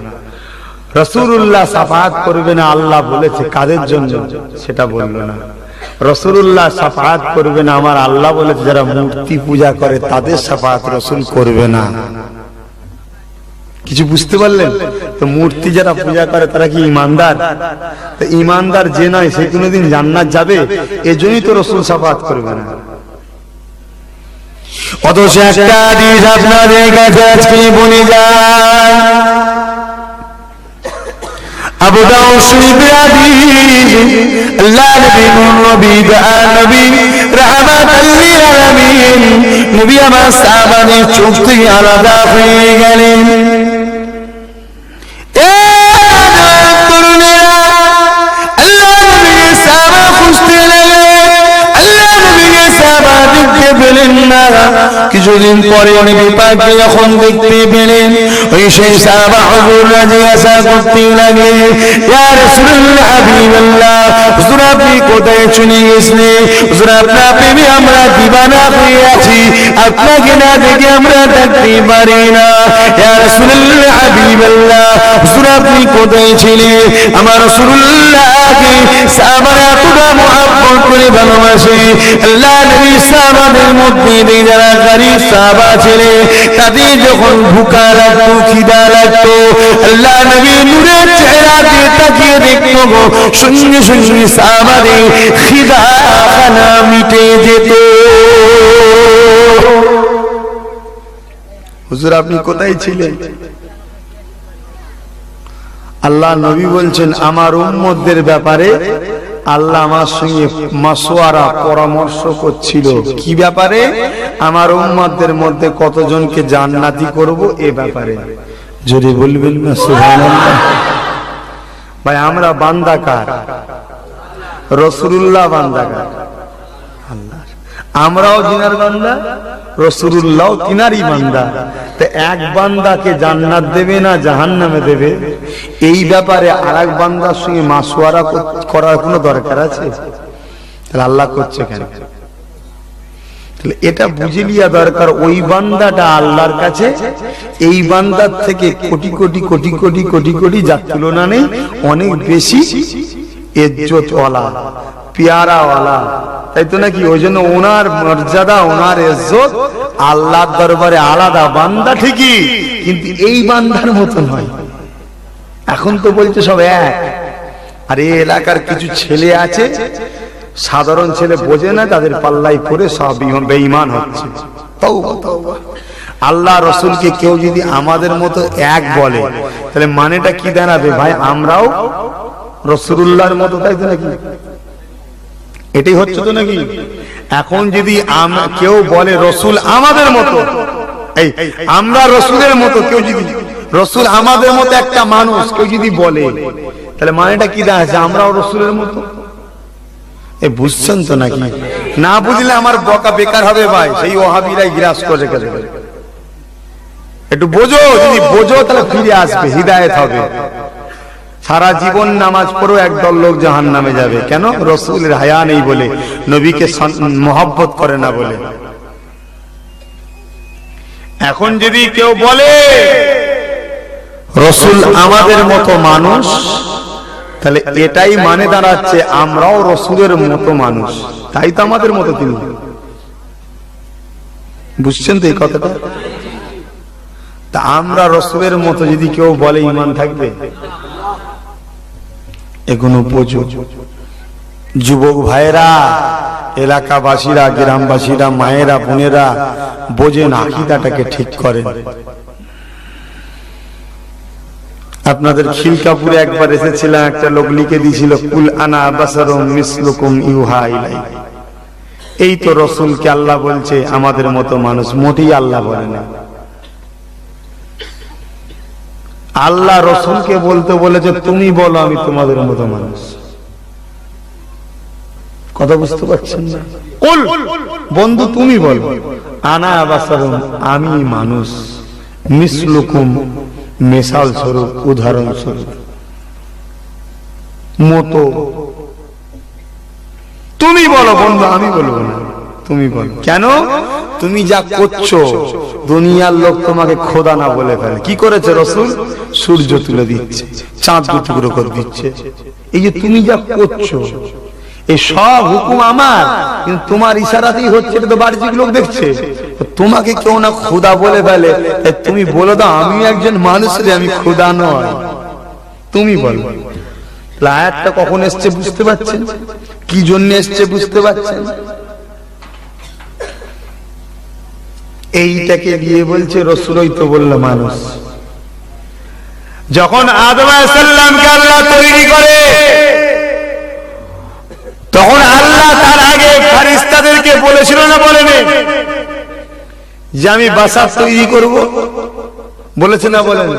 রাসূলুল্লাহ শাফাআত করবে না আল্লাহ বলেছে, কাদের জন্য সেটা বললো না। রাসূলুল্লাহ শাফাআত করবে না আমার আল্লাহ বলেছে যারা মূর্তি পূজা করে তাদের শাফাআত রাসূল করবে না। কিছু বুঝতে পারলেন তো? মূর্তি যারা পূজা করে তারা কি ইমানদার? তো ইমানদার যে নয় সে কোনোদিন জান্নাত যাবে? এজন্যই তো রাসূল শাফাআত করবে না। অথচ একটা হাদিস আপনাদের কাছে আজকে বলে যায়, আবু দাউদ শরীফের হাদিস, আল্লাহ নবী রাহমাতাল লিল আলামিন, নবী আমার সাহাবাদের চোখ থেকে আলাদা হয়ে গেলেন। কিছুদিন পরে নবী পাককে যখন দেখতে পেলেন, ওই সেই সাহাবা হুজুররা জিজ্ঞাসা করতে লাগলেন, ইয়া রাসূলুল্লাহ হাবিবাল্লাহ, হুজুর আপনি কোথায় চলে গেছিলেন? হুজুর আপনার প্রেমে আমরা দিবানা হয়ে আছি, আপনাকে না দেখে আমরা থাকতে পারি না। ইয়া রাসূলুল্লাহ হাবিবাল্লাহ, হুজুর আপনি কোথায় ছিলেন? আমার রাসূলুল্লাহকে সাহাবারা এতটা মুহাব্বত করে ভালোবাসে। আল্লাহ নবী সাহাবাদের মধ্যে যারা গরীব সাহাবা ছিলেন তাদের যখন ভুকা লাগতো, খিদা লাগতো, আল্লাহ নবী নূরের চেহারা দিয়ে তাকিয়ে দেখতো গো, সঙ্গে সঙ্গে সাহাবাদের খিদা খানা মিটে যেত। হুজুর আপনি কোথায় ছিলেন? আল্লাহ নবী বলছেন আমার উম্মতদের ব্যাপারে আল্লাহ আমার সঙ্গে মাশওয়ারা পরামর্শ করছিল। কি ব্যাপারে? আমার উম্মতদের মধ্যে কতজনকে জান্নাতি করব এ ব্যাপারে। যদি বলবেন না সুবহানাল্লাহ। ভাই আমরা বান্দা কার? রাসূলুল্লাহ বান্দা কার? আল্লাহর। আমরাও জিনার বান্দা, রাসূলুল্লাহ তিনারই বান্দা। তো এক বান্দাকে জান্নাত দেবে না জাহান্নামে দেবে, এই ব্যাপারে আরেক বান্দার সঙ্গে মাশওয়ারা করার কোনো দরকার আছে? তাহলে আল্লাহ করছে কেন? তাহলে এটা বুঝে লিয়া দরকার, ওই বান্দাটা আল্লাহর কাছে এই বান্দার থেকে কোটি কোটি কোটি কোটি কোটি কোটি যার তুলনা নেই, অনেক বেশি ইজ্জতওয়ালা, পিয়ারাওয়ালা, তাই তো নাকি? ওই জন্য ওনার মর্যাদা, ওনার ইজ্জত আল্লাহর দরবারে আলাদা। বান্দা ঠিকই, কিন্তু এই বান্দার মতো নয়। এখন তো বলছে সব এক। আর এই এলাকার কিছু ছেলে আছে, সাধারণ ছেলে বোঝে না, তাদের পাল্লাই পড়ে সব বেঈমান হচ্ছে। তাওবা তাওবা। আল্লাহ রসুলকে কেউ যদি আমাদের মতো এক বলে তাহলে মানেটা কি দাঁড়াবে? ভাই আমরাও রাসূলুল্লাহর মতো, তাই তো নাকি? এটাই হচ্ছে তো নাকি? এখন যদি কেউ বলে রসুল আমাদের মতো, এই আমরা রসুলের মতো, কেউ যদি রসুল আমাদের মতো একটা মানুষ কেউ যদি বলে তাহলে মানেটা কি দাঁড়াচ্ছে? আমরাও রসুলের মতো। এ বুঝছেন তো নাকি? না বুঝলে আমার বকা বেকার হবে ভাই, সেই ওহাবিরাই গ্রাস করে গেলে। একটু বোঝো, যদি বোঝো তাহলে ফিরে আসবে, হিদায়েত হবে। সারা জীবন নামাজ পড়ো, একদল লোক জাহান্নামে যাবে। কেন? রাসূলের হায়া নেই বলে, নবীকে মহব্বত করে না বলে। এখন যদি কেউ বলে রাসূল আমাদের মতো মানুষ, তাহলে এটাই মানে দাঁড়াচ্ছে আমরাও রাসূলের মতো মানুষ, তাই তো আমাদের মতো তিনি। বুঝছেন তো এই কথাটা? তা আমরা রাসূলের মতো যদি কেউ বলে ঈমান থাকবে? এগুলো বোঝো যুবক ভাইরা, এলাকাবাসীরা, গ্রামবাসীরা, মায়েরা, বোনেরা, বোঝেন, আকীদাটাকে ঠিক করেন। আপনাদের খিলকাপুরে একবার এসেছিলাম, একটা লোক লিখে দিয়েছিল কুল আনা বাসারুম মিসলুকুম ইউহা ইলাই। এই তো রাসূলকে আল্লাহ বলছে আমাদের মতো মানুষ, মোটেই আল্লাহ বলে না। আল্লাহ রাসূলকে বলতে বলেছে তুমি বলো আমি তোমাদের মতো মানুষ। কথা বুঝতে পারছেন না? কুল বন্ধু তুমি বলো, আনা বাসারুম আমি মানুষ, মিসলুকুম মিসাল স্বরূপ, উদাহরণ স্বরূপ, মতো। তুমি বলো বন্ধু, আমি বলবো না। তুমি বলো। কেন? তুমি যা করছো দুনিয়ার লোক তোমাকে খোদা না বলে ফেলে। কি করেছে রসুল? সূর্য তুলে দিচ্ছে, চাঁদ দু টুকরো করে দিচ্ছে। এই যে তুমি যা করছো এই সব হুকুম আমার, কিন্তু তোমার ইশারাতেই হচ্ছে, এটা তো বাহ্যিক লোক দেখছে। তোমাকে কেউ না খোদা বলে ফেলে, তুমি বলে দাও আমি একজন মানুষ রে, আমি খোদা নয়। তুমি বলো। আয়াতটা কখন এসছে বুঝতে পারছেন? কি জন্য এসছে বুঝতে পারছেন? এইটাকে দিয়ে বলছে রসুলই তো বললো মানুষ। যখন আদম আলাইহিস সালামকে আল্লাহ তৈরি করে, তখন আল্লাহ তার আগে ফেরেশতাদেরকে বলেছিল না বলেনি যে আমি বাসার তৈরি করব? বলেছে না বলেনি?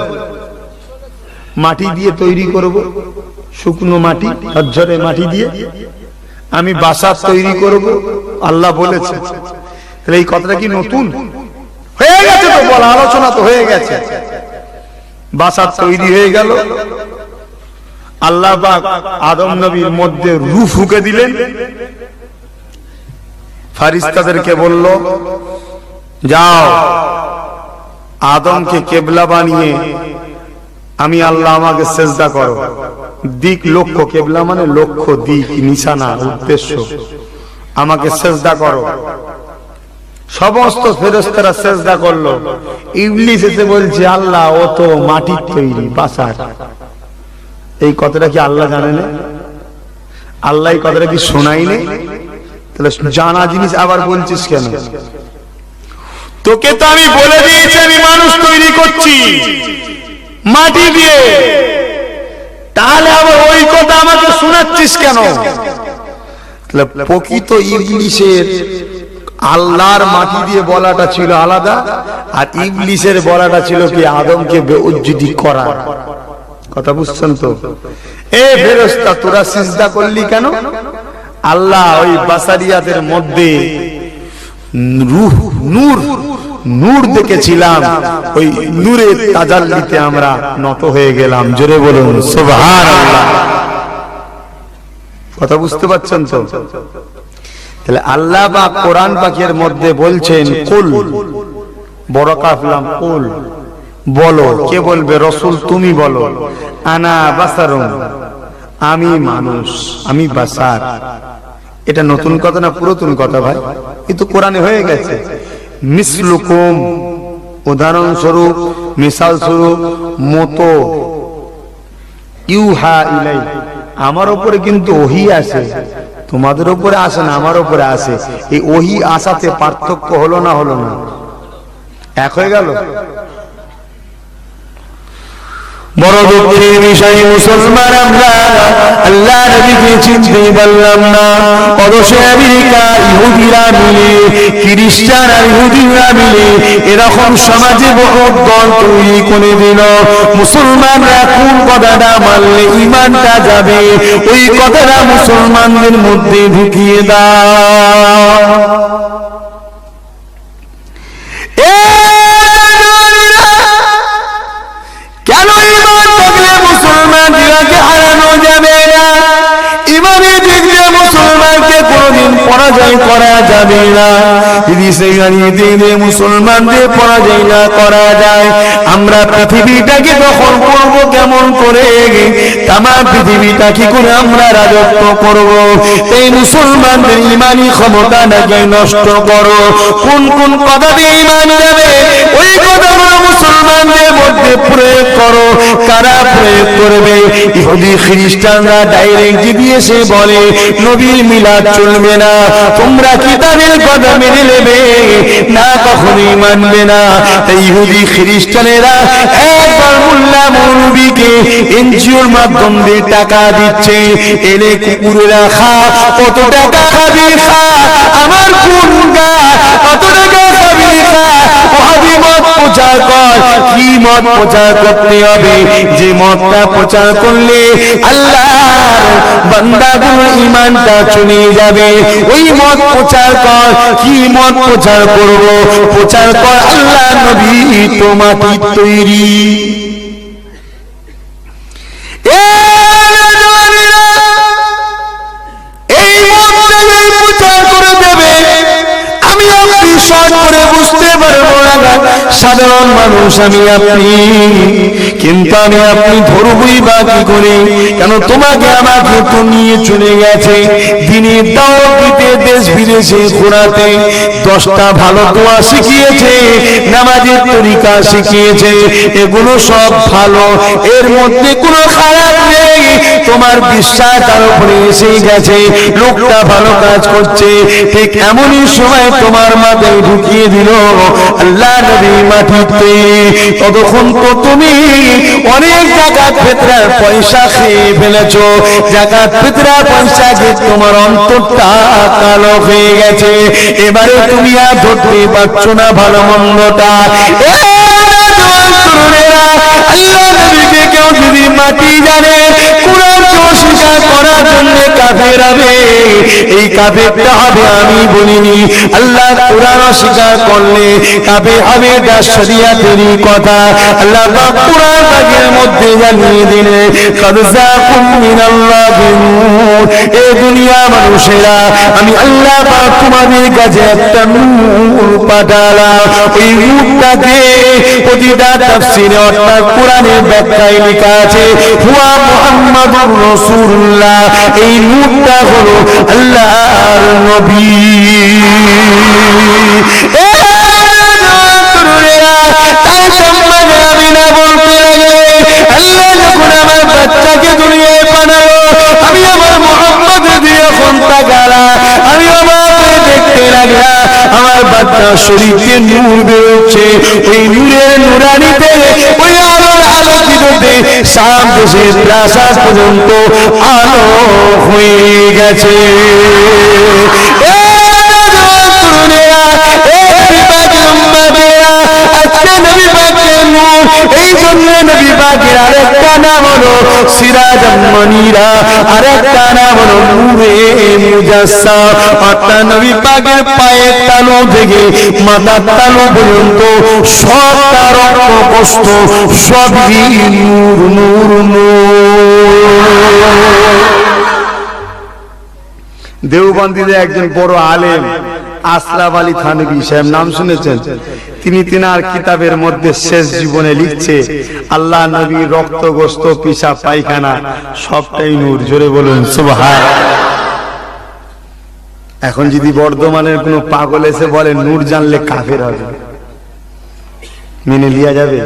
মাটি দিয়ে তৈরি করব, শুকনো মাটি, ঝরঝরে মাটি দিয়ে আমি বাসার তৈরি করব, আল্লাহ বলেছে। তাহলে এই কথাটা কি নতুন হয়ে গেছে? তো বলা আলোচনা তো হয়ে গেছে। বাসার তৈরি হয়ে গেল, আল্লাহ পাক আদম নবীর মধ্যে রূহ ফুঁকে দিলেন, ফেরেশতাদেরকে বলল যাও আদমকে কেবলা বানিয়ে আমি আল্লাহ আমাকে সেজদা করো। দিক লক্ষ্য, কেবলা মানে লক্ষ্য, দিক, নিশানা, উদ্দেশ্য, আমাকে সেজদা করো। সমস্ত ফেরেশতারা সেজদা করলো। ইবলিস এসে বলছে আল্লাহ ও তো মাটির তৈরি, বাসার। এই কথাটা কি আল্লাহ জানে না? আল্লাহ এই কথাটা কি শোনায়নি? তাহলে জানা জিনিস আবার বলছিস কেন? তোকে তো আমি বলে দিয়েছি আমি মানুষ তৈরি করছি মাটি দিয়ে, তাহলে আবার ওই কথা আমাকে শোনাচ্ছিস কেন? প্রকৃত ইবলিসের আল্লাহর মাটি দিয়ে বলাটা ছিল আলাদা, আর ইবলিসের বলাটা ছিল কি আদমকে বেউজ্জতি করা। কথা বুঝছেন তো? এ ফেরেশতা তোরা সিজদা করলি কেন? আল্লাহ ওই বাসারিয়াতের মধ্যে রূহ, নূর, নূর দেখেছিলাম, ওই নূরের তাজাল্লিতে আমরা নত হয়ে গেলাম। জোরে বলুন সুবহানাল্লাহ। কথা বুঝতে পারছেন তো? তাহলে আল্লাহ বা কোরআন পাকের মধ্যে বলছেন কুল, বড় কাফলাম কুল, বলো। কে বলবে? রসুল তুমি বলো। আনা বাসারুন, আমি মানুষ, আমি বাসার। এটা নতুন কথা না পুরাতন কথা ভাই? এ তো কোরআনে হয়ে গেছে। মিসলুকুম, উদাহরণস্বরূপ, মিসাল স্বরূপ, মতো। ইউহা ইলাই, আমার উপরে কিন্তু ওহী আসে, তোমাদের উপরে আসে না, আমার উপরে আসে। এই ওহী আসাতে পার্থক্য হলো না? হলো না? এক হয়ে গেল? বড় দুঃখের বিষয় মুসলমান আমরা আল্লাহ নবীকে চিনতে পারলাম না। অবশ্য আমেরিকা ইহুদিরা মিলে, খ্রিস্টান আর ইহুদিরা মিলে এরকম সমাজে বড় দল তৈরি করে দিল। মুসলমানরা কোন কথাটা মানলে ঈমানটা যাবে, ওই কথাটা মুসলমানদের মধ্যে ঢুকিয়ে দাও। কেন ঈমান থাকলে মুসলমানকে হারানো যাবে না? ঈমানের দিক দিয়ে মুসলমানকে কোনদিন পরাজয় করা যাবে না। যদি সেখানে দিনে মুসলমানদের পরাজয় না করা যায়, আমরা পৃথিবীটাকে দখল করবো কেমন করে? তামাম পৃথিবীটা কি করে আমরা রাজত্ব করব? এই মুসলমানদের ঈমানি ক্ষমতাটাকে নষ্ট করো। কোন কোন কথা দিয়ে ঈমান যাবে, ওই কথাগুলো মুসলমানদের মধ্যে প্রয়োগ করো। কারা প্রয়োগ করবে? ইহুদি খ্রিস্টানরা ডাইরেক্ট দিয়েছে বলে নবীর মিলাদ চলবে না, তোমরা কিতাবের কথা মেনে নেবে না, কখনোই মানবে না। তাই ইহুদি খ্রিস্টানেরা একবার মোল্লা মৌলবীকে এনজিওর মাধ্যম দিয়ে টাকা দিচ্ছে, এনে কুকুরেরা খা, কত টাকা খাবি খা, আমার কোন গা, কত টাকা খাবি খা, ওহাবি মত প্রচার কর। কি মত প্রচার করতে হবে? যে মতটা প্রচার করলে আল্লাহর বান্দাগুলো ঈমানটা চলে যাবে, ওই মত প্রচার কর। কি মত প্রচার করব? প্রচার কর আল্লাহ নবী তো মাটির তৈরি। এই মতটাকে প্রচার করে দেবে সাধারণ মানুষ আমি আপনি, কিন্তু আমি আপনি ধরবই বা কি করে? কেন তোমাকে আমাকে তো নিয়ে চলে গেছে দিনের দাওয়াত দিতে, দেশ বিদেশে ঘোরাতে, 10টা ভালো দোয়া শিখিয়েছে, নামাজের তরিকা শিখিয়েছে, এগুলো সব ভালো, এর মধ্যে কোনো খারাপ নেই। তোমার বিশ্বাস তার উপরে এসে গেছে, লোকটা ভালো কাজ করছে, ঠিক এমনই সময় তোমার মাথায় ঢুকিয়ে দিল আল্লাহ নবী মাটিতে। ততক্ষণ তো তুমি অনেক জাকাত ফিতরার পয়সা খেয়ে ফেলেছো, জাকাত ফিতরার পয়সা খেয়ে তোমার অন্তরটা কালো হয়ে গেছে, এবারে তুমি আর ধরতে পারছো না ভালো মন্দটা। আল্লাহ নবীকে কেউ যদি মাটি জানে, কোরআনকে অস্বীকার করার জন্য কাফের হবে, এই কাফেরটা হবে আমি বলিনি, আল্লাহ কোরআন অস্বীকার করলে কাফের হবে, এটা শরীয়তেরই কথা। আল্লাহ পাক কোরআন পাকের মধ্যে জানিয়ে দিলে কদ জাকুম মিনাল্লাহি নূর, এই দুনিয়া মানুষেরা আমি আল্লাহ পাক তোমাদের কাছে একটা নূর পাঠালাম। ওই নূরটাকে প্রতিটা তাফসীরে অর্থাৎ কোরআনের ব্যাখ্যায় লেখা আছে হুয়া মুহাম্মাদুর রাসূলুল্লাহ, এই নূরটা হলো আল্লাহর নবী। তাই সম্মানে আমি না বলতে লাগে, আল্লাহ যখন আমার বাচ্চাকে দুনিয়ায় পাঠালো, আমি আমার মুহাম্মদ দিয়ে এখন তাকালাম, আমি আমাকে দেখতে লাগলাম, আমার বাচ্চার শরীরে নূর বেরোচ্ছে, ওই নূরের নুরানিতে ওই আলোর আলোকিততে সাত দেশের প্রাসাদ পর্যন্ত আলো হয়ে গেছে। এই জন্য নবী পাকের আরেকটা নাম হলো সিরাজাম মুনীরা, আরেকটা নাম হলো নূরে মুজাসসাম। অর্থাৎ নবী পাকের পায়ের তালু থেকে মাথার তালু পর্যন্ত সবটা রক্ত কষ্ট সবই নূর নূর নূর। দেওবন্দিতে একজন বড় আলেম আশরাফ আলী থানভী সাহেব, নাম শুনেছেন? তিনি তিনার কিতাবের মধ্যে শেষ জীবনে লিখছে আল্লাহ নবীর রক্ত গোস্ত পিসাব পায়খানা সবটাই নূর। জোরে বলুন সুবহানাল্লাহ। এখন যদি বর্ধমানের কোনো পাগল এসে বলে নূর জানলে কাফের হবে, মেনে লিয়া যাবে?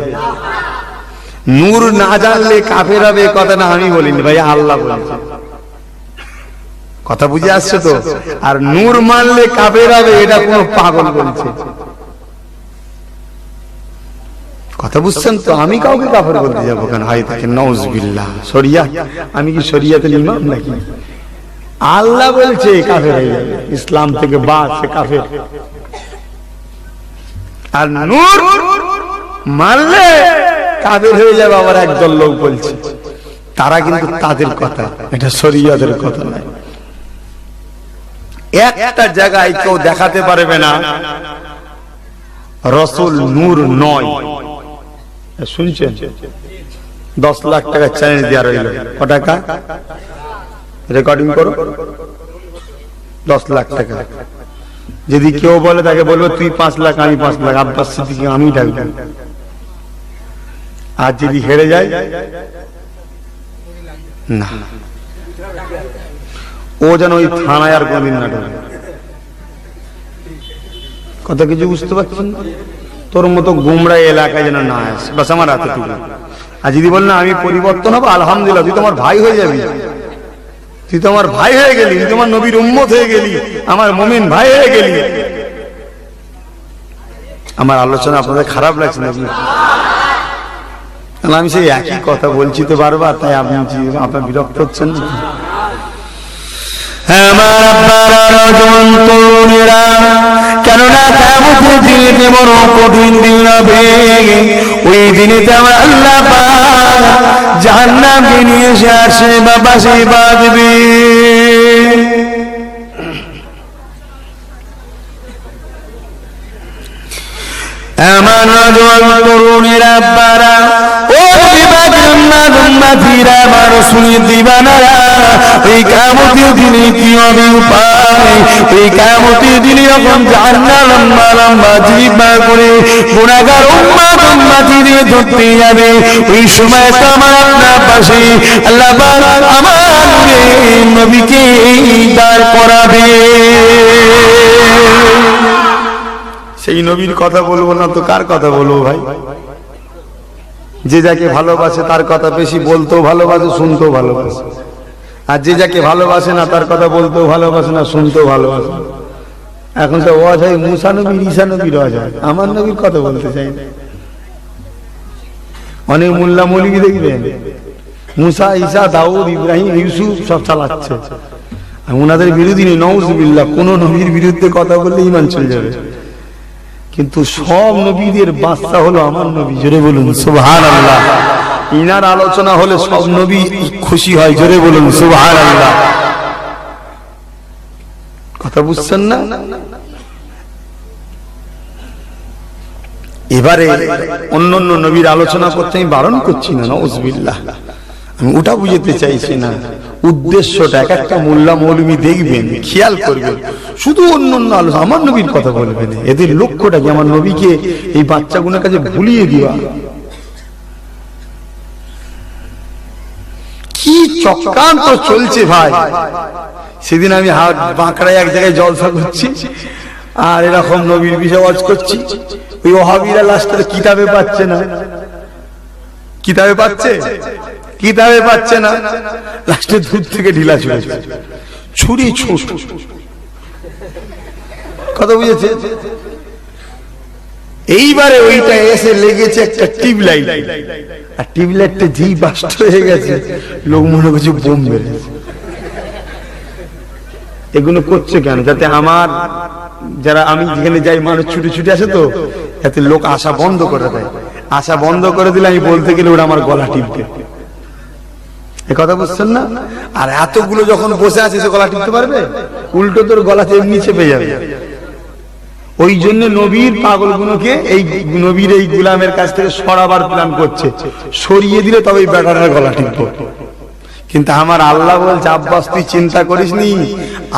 নূর না জানলে কাফের হবে কথা না আমি বলিনি ভাই, আল্লাহ বলেছে। কথা বুঝে আসছে তো? আর নূর মানলে কাফের হবে এটা কোন পাগল বলছে। কথা বুঝছেন তো? আমি কাউকে কাফের বলতে যাবো কেন? হাই থাকে নাউজুবিল্লাহ। শরিয়া, আমি কি শরিয়াতের ইমাম নাকি? আল্লাহ বলছে কাফের হয়ে যাবে, ইসলাম থেকে বাদ, সে কাফের। আর নূর মানলে কাফের হয়ে যাবে আবার একদল লোক বলছে, তারা কিন্তু তাদের কথা, এটা শরিয়াতের কথা নয়। একটা জায়গায় কেউ দেখাতে পারবে না রাসূল নূর নয়। শুনছেন? 10 লাখ টাকা চ্যালেঞ্জ দেওয়া রইল। ক টাকা? রেকর্ডিং করো। 10 লাখ টাকা। যদি কেউ বলে তাকে বলবো তুই 5 লাখ আমি 5 লাখ, আব্বাস সিদ্দিকী আমি ডাকবো। আর যদি হেরে যায় না, ও যেন ওই থানায় আর কোনদিন না ঢোকে। কথা কিছু বুঝতে পারছেন? তোর মতো গুমরা এলাকায় যেন না আসে, বাস আমার এতটুকু। আর যদি বল না আমি পরিবর্তন হবো, আলহামদুলিল্লাহ, তুই তোমার ভাই হয়ে যাবি, তুই তোমার ভাই হয়ে গেলি, তুই তোমার নবীর উম্মত হয়ে গেলি, আমার মুমিন ভাই হয়ে গেলি। আমার আলোচনা আপনাদের খারাপ লাগছে নাকি? আমি সেই একই কথা বলছি তো বারবার, তাই আপনি আপনার বিরক্ত হচ্ছেন না? আমার আব্বারা নজওয়ান তরুণেরা, কেননা কিয়ামতের দিনে বড় কঠিন দিন হবে। ওই দিনেতে আমার আল্লাহ পাক জাহান্নামকে নিয়ে এসে আসে বাবা সেই বাঁধবে। আমার নজওয়ান তরুণেরা, আব্বারা, ও বিবাদের উম্মাতিরা, আমার রাসূলের দিওয়ানারা, এই কিয়ামতের দিনে কি হবে উপায়? এই কিয়ামতের দিনে যখন জাহান্নাম লম্বা লম্বা জিহ্বা করে গুনাহগার উম্মতিদের ধরতে যাবে, ওই সময় তো আমার আপনার পাশে আল্লাহ পাক আমার নবীকে দাঁড় করাবে। সেই নবীর কথা বলবো না তো কার কথা বলবো ভাই? যে যাকে ভালোবাসে তার কথা বেশি বলতেও ভালোবাসে, শুনতেও ভালোবাসে। আর যে যাকে ভালোবাসে না তার কথা বলতেও ভালোবাসে না, শুনতেও ভালোবাসে। এখন তো ওয়াজ হয় মুসা নবীর, ঈসা নবীর ওয়াজ হয়, আমার নবীর কথা বলতে চাই না। অনেক মোল্লা মৌলবি দেখবেন মুসা, ঈসা, দাউদ, ইব্রাহিম, ইউসুফ সব চালাচ্ছে, ওনাদের বিরোধী নেই, নাউজুবিল্লাহ। কোন নবীর বিরুদ্ধে কথা বললে ঈমান চলে যাবে। কিন্তু সব নবীদের বাদশা হলো আমার নবী, জোরে বলুন সুবহানাল্লাহ। ইনার আলোচনা হলে সব নবী খুশি হয়, জোরে বলুন সুবহানাল্লাহ। কথা বুঝছেন না? এবারে অন্য অন্য নবীর আলোচনা করতে আমি বারণ করছি না, নাউজুবিল্লাহ, আমি ওটা বুঝতে চাইছি না। উদ্দেশ্যটা এক একটা মোল্লা মৌলবী দেখবেন, খেয়াল করবেন, শুধু অন্য অন্য আলোচনা, আমার নবীর কথা বলবেন। এদের লক্ষ্যটা কি? আমার নবীকে এই বাচ্চাগুলোর কাছে ভুলিয়ে দিবা। কি চক্রান্ত চলছে ভাই! সেদিন আমি বাঁকড়ায় এক জায়গায় জলসা করছি, আর এরকম নবীর বিষয় ওয়াজ করছি। ওই ওহাবিরা লাস্টে কিতাবে পাচ্ছে না, কিতাবে পাচ্ছে, কিতাবে পাচ্ছে না, লাস্টে দূর থেকে ঢিলা ছুড়েছে, ছুরি ছুট। কথা বুঝেছে? এইবারে ওইটা এসে লেগেছে একটা টিউবলাইট, আর টিউবলাইটটা যেই বাস্ট হয়ে গেছে, লোক মনে করছে বোম বেড়েছে। এগুলো করছে কেন? যাতে আমার যারা, আমি যেখানে যাই মানুষ ছুটি ছুটি আসে, তো যাতে লোক আসা বন্ধ করে দেয়। আসা বন্ধ করে দিলে আমি বলতে গেলে ওরা আমার গলা টিপবে। এ কথা বুঝছেন না? আর এতগুলো যখন বসে আছে, সে গলা টিপতে পারবে? উল্টো তোর গলাতে এমনি চেপে যাবে। ওই জন্য নবীর পাগলগুলোকে এই নবীর এই গুলামের কাছ থেকে সরাবার প্ল্যান করছে, সরিয়ে দিলে তবে এই বেটাটার গলা টিপবে। কিন্তু আমার আল্লাহ বলছে, আব্বাস তুই চিন্তা করিস নি,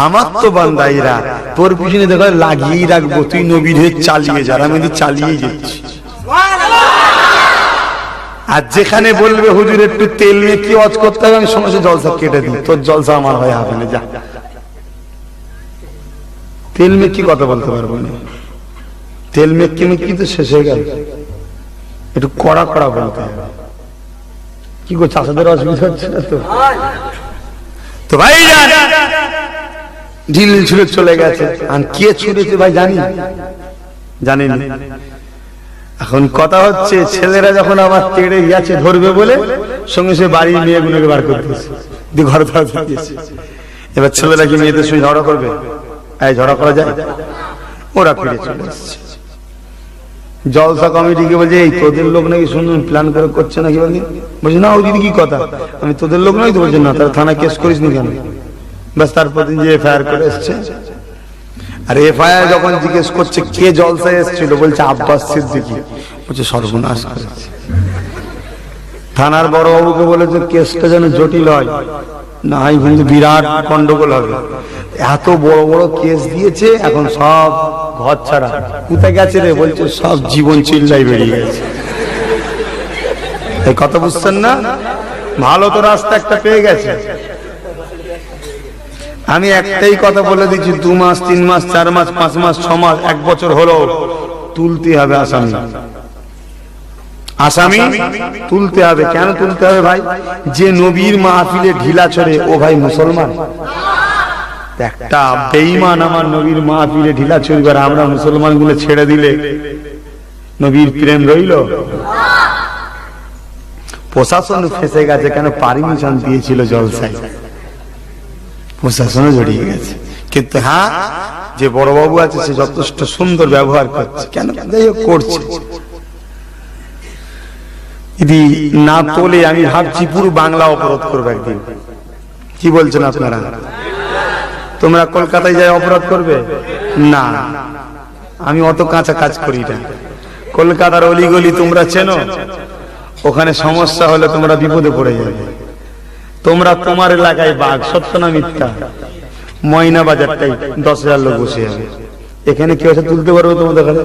আমার তো বান্দাইরা তোর পিছনে দেখো লাগিয়েই রাখবো, তুই নবীর হয়ে চালিয়ে যা। আমি চালিয়ে যাচ্ছি। আর যেখানে বলবে হুজুর একটু তেল নিয়ে কি ওয়াজ করতে হবে, আমি সমস্ত জলসা কেটে দিই, তোর জলসা আমার হয়ে হবে না, যা। তেল মেয়ে কি কথা বলতে পারবো না, তেল মেয়ে কি তো শেষ হয়ে গেল, একটু কড়া কড়া বলতে হবে। কি করছে, চাষাদের অসুবিধা হচ্ছে না তো? তো ভাই ঢিল ছুড়ে চলে গেছে। আর কে ছুড়েছে ভাই জানি, জানেন? এখন কথা হচ্ছে, ছেলেরা যখন আবার তেড়ে গেছে ধরবে বলে, সঙ্গে সে বাড়ির মেয়েগুলোকে বার করতেছে, ঘরে দিয়েছে। এবার ছেলেরা কি মেয়েদের সঙ্গে ঝগড়া করবে? এই ঝগড়া করা যায়? ওরা ফিরে চলে এসছে। জলসা কমিটিকে বলছে, এই তোদের লোক নাকি শুনুন প্ল্যান করে করছে নাকি? বলছে না, ওই দিদি কি কথা, আমি তোদের লোক নয় তো। বলছে না, তারা থানা কেস করিস নি কেন? ব্যাস তারপর দিন যে এফআইআর করে এসছে। আর এফআইআর যখন জিজ্ঞেস করছে কে জলসায় এসেছিল, বলছে আব্বাস সিদ্দিকী। বলছে সর্বনাশ করেছে। থানার বড়বাবুকে বলেছে কেসটা যেন জটিল হয়, না হয় কিন্তু বিরাট গন্ডগোল হবে। এত বড় বড় কেস দিয়েছে, এখন সব ঘর ছাড়া। কোথায় গেছে রে? বলছে সব জীবন চিল্লাই বেরিয়ে গেছে। এই কথা বুঝছেন না? ভালো তো রাস্তা একটা পেয়ে গেছে। আমি একটাই কথা বলে দিচ্ছি, 2 মাস 3 মাস 4 মাস 5 মাস 6 মাস 1 বছর হলো তুলতে হবে আসামি। আসামি তুলতে হবে। কেন তুলতে হবে ভাই? যে নবীর মাহফিলে ঢিলা ছড়ে, ও ভাই মুসলমান? একটা বেঈমান আমার নবীর মাহফিলে ঢিলা ছড়িবার, আমরা মুসলমান গুলো ছেড়ে দিলে নবীর প্রেম রইল? প্রশাসন ফেসে গেছে, কেন পারমিশন দিয়েছিল জলসায়, প্রশাসনও জড়িয়ে গেছে। কিন্তু হ্যাঁ, যে বড় বাবু আছে সে যথেষ্ট সুন্দর ব্যবহার করছে, কেন যাই হোক করছে। যদি না তোলে, আমি ভাবছি পুরো বাংলা অপরাধ করবে একদিন। কি বলছেন আপনারা? তোমরা কলকাতায় যাই অপরাধ করবে না? আমি অত কাঁচা কাজ করি না। কলকাতার অলিগলি তোমরা চেনো, ওখানে সমস্যা হলে তোমরা বিপদে পড়ে যাবে। তোমরা তোমার এলাকায় বাঘ, সত্য না মিথ্যা? ময়না বাজারটাই 10,000 লোক বসে যাবে, এখানে কেউ এসে তুলতে পারবো তোমাদের ঘরে?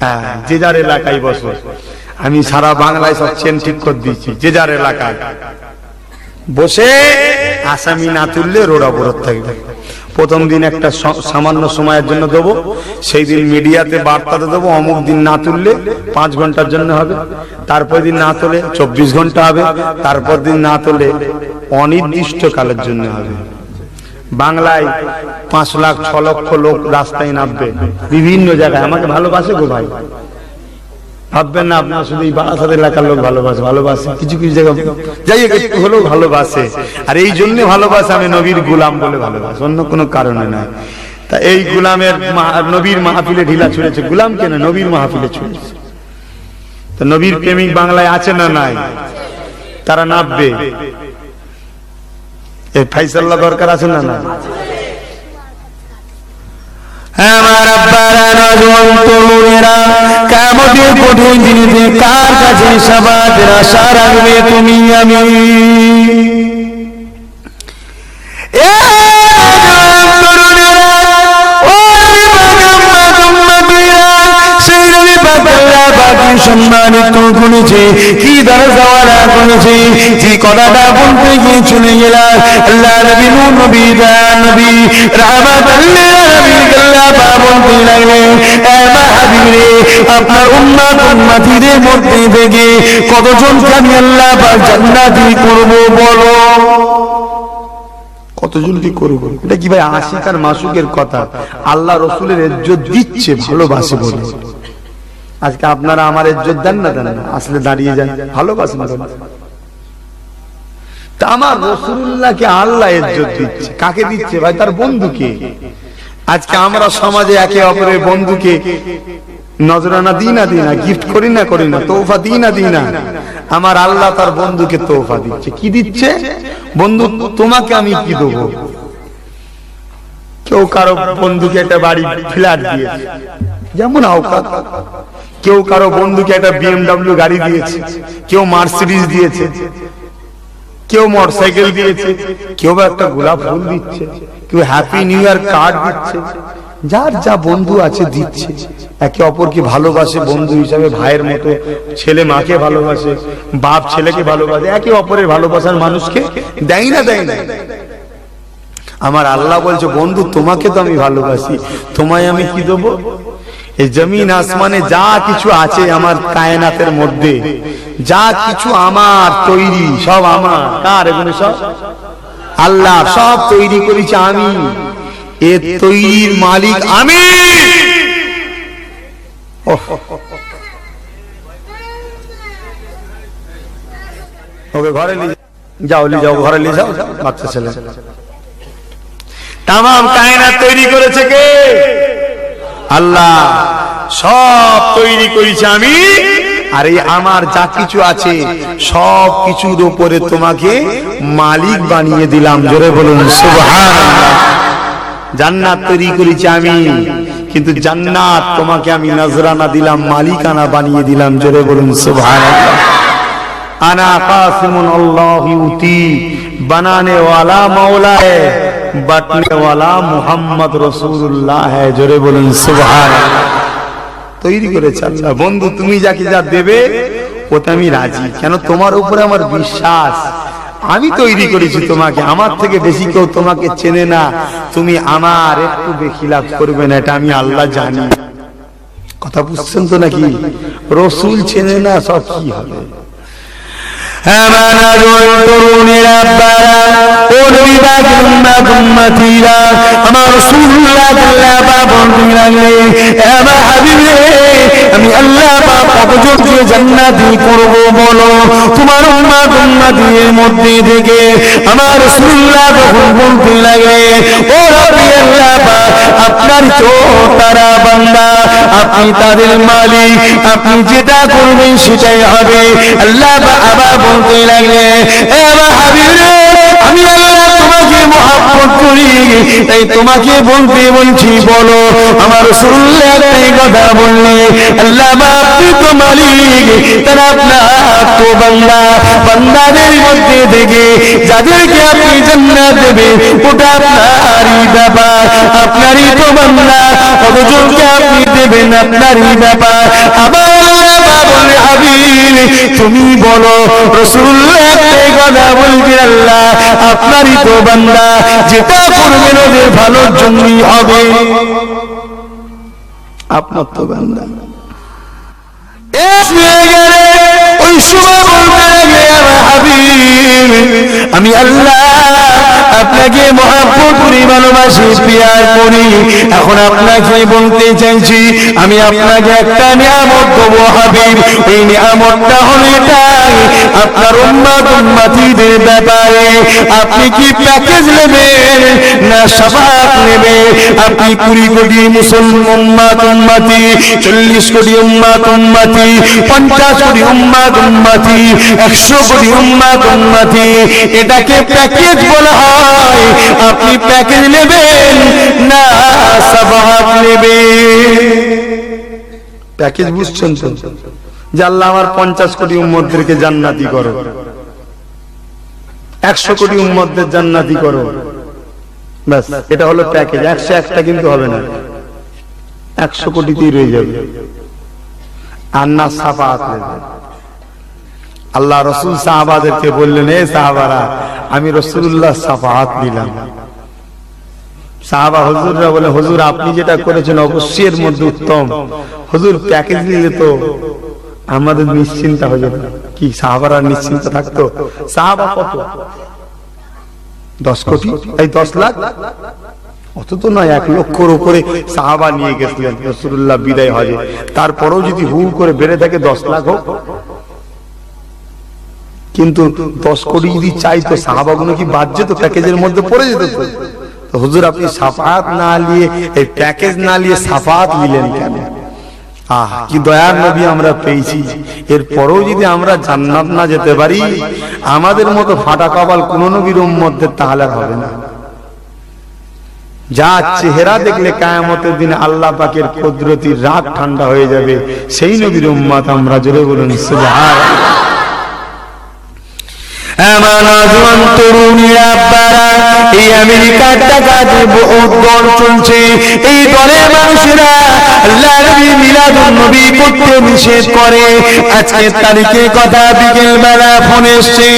হ্যাঁ, যে যার এলাকায় বসো। আমি সারা বাংলায় সব চেন ঠিক করে দিচ্ছি, যে যার এলাকায় বসে আসামি না তুললে রোড অবরোধ থাকবে। প্রথম দিন একটা সামান্য সময়ের জন্য দেবো, সেই দিন মিডিয়াতে বার্তাতে দেবো, অমুক দিন না তুললে 5 ঘন্টার জন্য হবে, তারপর দিন না তোলে 24 ঘন্টা হবে, তারপর দিন না তোলে অনির্দিষ্ট কালের জন্য হবে। বাংলায় 5 লাখ 6 লক্ষ লোক রাস্তায় নামবে বিভিন্ন জায়গায়। আমাকে ভালোবাসে গো ভাই, ভাববেন না আপনার শুধু এই বারাসাত এলাকার লোক ভালোবাসে, কিছু কিছু জায়গা যাই হোক একটু হলেও ভালোবাসে। আর এই জন্য ভালোবাসে, আমি নবীর গোলাম বলে ভালোবাসি, অন্য কোনো কারণে নয়। তা এই গোলামের নবীর মাহফিলে ঢিলা ছুঁড়েছে, গোলাম কেন, নবীর মাহফিলে ছুঁড়েছে। তো নবীর প্রেমিক বাংলায় আছে না নাই? তারা নামবে, এই ফাইসাল্লাহ দরকার আছে না না? আমার আব্বারা নজওয়ান তরুণেরা, কিয়ামতের কঠিন দিনে কার কাছে শাফাতের আশা রাখবে তুমি আমি? এ নজওয়ান তরুণেরা, ও সেই নবী পাক আল্লাহ পাকের সম্মানিত করেছে, কি দরজাওয়ালা করেছে, যে কথাটা বলতে গিয়ে চলে গেলাম। আল্লাহ নবী নবী নবী রাহমাতুল লিল আলামিন আল্লাহ পাক বলতে লাগলেন, এ মা হাবিবে, আপনার উম্মত উম্মতিদের মধ্যে থেকে কতজনকে আমি আল্লাহ পাক জান্নাতি করব বলো? কতজন কি করবো? এটা কি ভাই আশিক আর মাসুকের কথা? আল্লাহ রসুলের ইজ্জত দিচ্ছে ভালোবাসে বলে। আজকে আপনারা আমার ইজ্জত দেন না, দেন না, আসলে দাঁড়িয়ে যান, ভালোবাসেন। তা আমার রাসূলুল্লাহকে আল্লাহ ইজ্জত দিচ্ছে, কাকে দিচ্ছে ভাই? তার বন্ধুকে। আজকে আমরা সমাজে একে অপরের বন্ধুকে নজরানা দিই না, গিফট করি না, তোহফা দিই না। আমার আল্লাহ তার বন্ধুকে তোহফা দিচ্ছে। কি দিচ্ছে? বন্ধু তোমাকে আমি কি দেবো? কেউ কারো বন্ধুকে একটা বাড়ি ফ্ল্যাট দিয়েছে, যেমন আওকাত। কেউ কারো বন্ধুকে একটা BMW গাড়ি দিয়েছে, কেউ মার্সিডিজ দিয়েছে, কেউ মোটরসাইকেল দিয়েছে, কেউ একটা গোলাপ ফুল দিচ্ছে, কেউ হ্যাপি নিউ ইয়ার কার্ড দিচ্ছে। যার যা বন্ধু আছে দিচ্ছে। একে অপরকে ভালোবাসে বন্ধু হিসাবে, ভাইয়ের মতো। ছেলে মাকে ভালোবাসে, বাপ ছেলেকে ভালোবাসে, একে অপরের ভালোবাসার মানুষকে দেয় না। আমার আল্লাহ বলছে, বন্ধু তোমাকে তো আমি ভালোবাসি, তোমায় আমি কি দেবো? এই জমিন আসমানে যা কিছু আছে আমার কায়নাতের মধ্যে, যা কিছু আমার তৈরি, সব আমার। কার এগুলো? সব আল্লাহ, সব তৈরি করেছি আমি। এ তৈরির মালিক আমি। ওকে ঘরে নিয়ে যাও, ঘরে নিয়ে যাও, বাচ্চা ছেলে। তামাম কায়নাত তৈরি করেছে কে? আল্লাহ। সব তৈরি করেছি আমি। আর এই আমার যা কিছু আছে সব কিছুর উপরে তোমাকে মালিক বানিয়ে দিলাম। জোরে বলুন সুবহানাল্লাহ। জান্নাত তৈরি করেছি আমি, কিন্তু জান্নাত তোমাকে আমি নজরানা দিলাম, মালিকানা বানিয়ে দিলাম। জোরে বলুন সুবহানাল্লাহ। আনা কাসিমুন আল্লাহ ইউতি, बनाने वाला मौला है, बांटने वाला मोहम्मद रसूलुल्लाह है। जोरे बोलুন সুবহানাল্লাহ। তৈরি করেছে আল্লাহ। বন্ধু তুমি যাকে যা দেবে ওতে আমি রাজি, কেন তোমার উপরে আমার বিশ্বাস। আমি তৈরি করেছি তোমাকে, আমার থেকে বেশি কেউ তোমাকে চেনে না। তুমি আমার একটু বেখিলাফ করবে না, এটা আমি আল্লাহ জানি। কথা বুঝছেন তো নাকি? রসুল চেনে না, সব কি হবে? আমি আল্লাহ কতজনকে জান্নাতি করব বলো? তোমার উম্মত উম্মতের মধ্যে থেকে আমার রাসূলুল্লাহ যখন বলতে লাগে, ও রব্বি আল্লাহ পাক, আপনার তো তারা বান্দা, আপনি তাদের মালিক, আপনি যেটা করবেন সেটাই হবে। আল্লাহ আবার বলতে লাগলে, এ আমার হাবিব রে, আমি আল্লাহ তোমার তোমাকে মহব্বত করি, তাই তোমাকে বলতে বলছি, বলো আমার রাসূলুল্লাহ একটাই কথা বললে, আল্লাহ আপনি তো মালিক, তারা আপনার তো বান্দা, বান্দাদের মধ্যে থেকে যাদেরকে আপনি জান্নাত দেবেন ওটা আপনারই ব্যাপার, আপনারই তো বান্দা, কতজনকে আপনি দেবেন আপনারই ব্যাপার। আবার বলে হাবিব তুমি বলো, রাসূলুল্লাহ একটাই কথা বলছেন, আল্লাহ আপনারই তো বান্দা, যেটা করবেন ওদের ভালোর জন্যই হবে, আপনার তো বান্দা। ওই সময় বলতে লাগে আমার হাবিব আমি আল্লাহ আপনাকে মহব্বত করি, ভালোবাসি, প্যার করি। এখন আপনাকে বলতে চাইছি, আমি আপনাকে একটা নিয়ামত দেবো হাবিব, এই নিয়ামতটা হলো এটাই, আপনার উম্মত উম্মতিদের ব্যাপারে আপনি কি প্যাকেজ নেবেন না শাফাআত নেবেন? আপনি 20 কোটি মুসলমান উম্মত উম্মতি, 40 কোটি উম্মত উম্মতি, 50 কোটি উম্মত উম্মতি, 100 কোটি উম্মত উম্মতি, এটাকে প্যাকেজ বলা হয়। আপনি প্যাকেজ নেবেন না শাফাআত নেবেন? প্যাকেজ বুঝছেন তো, যে আল্লাহ আমার 50 কোটি উম্মতদেরকে জান্নাতি করো, 100 কোটি উম্মতদের জান্নাতি করো, ব্যাস এটা হলো প্যাকেজ। 101টা কিন্তু হবে না, 100 কোটিতেই রয়ে যাবে, আর না শাফাআত নেবে। আল্লাহ রাসূল সাহাবাদেরকে বললেন, এ সাহাবারা আমি রাসূলুল্লাহ শাফাআত দিলাম। সাহাবা হুজুররা বলে, হুজুর আপনি যেটা করেছেন অবশ্যই এর মধ্যে উত্তম, হুজুর প্যাকেজ নিলে তো আমাদের নিশ্চিন্তা হয়ে যেত। কি সাহাবারা নিশ্চিন্ত থাকতো? সাহাবা কত? 10 কোটি, এই 10 লাখ, অত তো নয়, 1 লক্ষর উপরে সাহাবা নিয়ে গেছিলেন রাসূলুল্লাহ বিদায় হজে। তারপরেও যদি হু করে বেড়ে থাকে 10 লাখ হোক, কিন্তু 10 কোটি যদি চাইতো সাহাবাগুলো কি বাদ যেত? প্যাকেজের মধ্যে পড়ে যেত তো। তো হুজুর আপনি শাফাআত না নিয়ে, এই প্যাকেজ না নিয়ে শাফাআত নিলেন কেন? কি দয়ার নবী আমরা পেয়েছি, এরপরেও যদি আমরা জান্নাত না যেতে পারি, আমাদের মতো ফাটা কপাল কোন নবীর উম্মতদের তাহলে হবে না। যা চেহারা দেখলে কিয়ামতের দিন আল্লাহ পাকের কুদরতির রাগ ঠান্ডা হয়ে যাবে, সেই নবীর উম্মত আমরা। জোরে বলুন সুবহানাল্লাহ। নওজোয়ান তরুণীরা আব্বারা, এই আমেরিকার টাকাতে বহুত দল চলছে, এই দলের মানুষেরা আল্লাহর নবী মিলাদুন নবী করতে নিষেধ করে। আজকের তারিখে কথা বিকেল বেলা ফোন এসছে,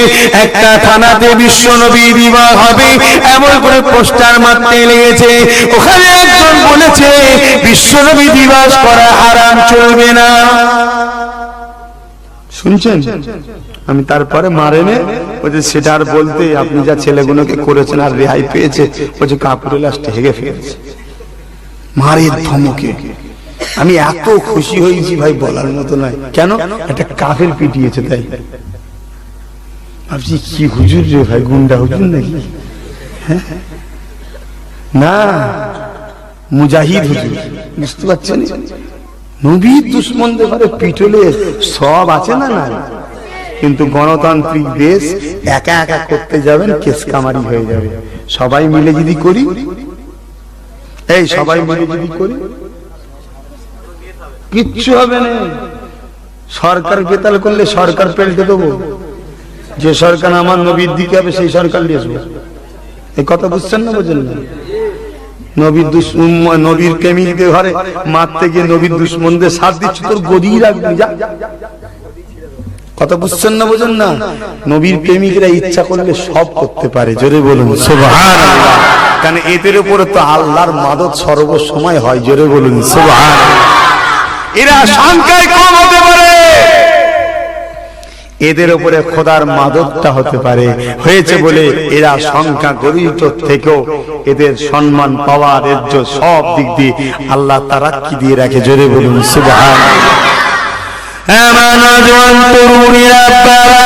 একটা থানাতে বিশ্ব নবী দিবস হবে এমন করে পোস্টার মারতে লেগেছে। ওখানে একজন বলেছে বিশ্ব নবী দিবস করা হারাম, চলবে না। শুনছেন? আমি তারপরে মারেনে বলছে সেটা আর বলতে, আপনি যা ছেলেগুলোকে করেছেন আর রেহাই পেয়েছে, বলছে কাপড়ে লাস্টে হেগে ফেলেছে মারের ধমকে। আমি এত খুশি হয়েছি ভাই বলার মতো নয়। কেন? একটা কাফের পিটিয়েছে তাই। ভাবছি কি হুজুর রে ভাই, গুন্ডা হুজুর নাকি? না, মুজাহিদ হুজুর। বুঝতে পারছেন? নবীর দুশ্মনদের ঘরে পিটলে সব আছে না না, কিন্তু গণতান্ত্রিক দেশ একা একা করতে যাবেন কেস কামারি হয়ে যাবে। সবাই মিলে যদি করি, এই সবাই মিলে যদি করি কিচ্ছু হবে না। সরকার বেতাল করলে সরকার পেল্টে দেবো, যে সরকার আমার নবীর দিকে হবে সেই সরকার নিয়ে আসবো। এই কথা বুঝছেন না? বোঝেন না? নবীর প্রেমিকদের ঘরে মারতে গিয়ে নবীর দুশ্মনদের সাথ দিচ্ছ, তোর গদিই রাখবি যা। কথা বুঝছেন না? বোঝেন না? নবীর প্রেমিকরা ইচ্ছা করলে সব করতে পারে। জোরে বলুন সুবহানাল্লাহ। কারণ এদের উপরে তো আল্লাহর মাদত সর্বসময় হয়। জোরে বলুন সুবহানাল্লাহ। এরা সংখ্যায় কম হতে পারে, এদের উপরে খোদার মাদতটা হতে পারে, হয়েছে বলে এরা সংখ্যা গরিষ্ঠ থেকেও এদের সম্মান পাওয়ার ইজ্জত সব দিক দিয়ে আল্লাহ তারাক্কি দিয়ে রাখে। জোরে বলুন সুবহানাল্লাহ। নওজোয়ান তরুণীরা আব্বারা,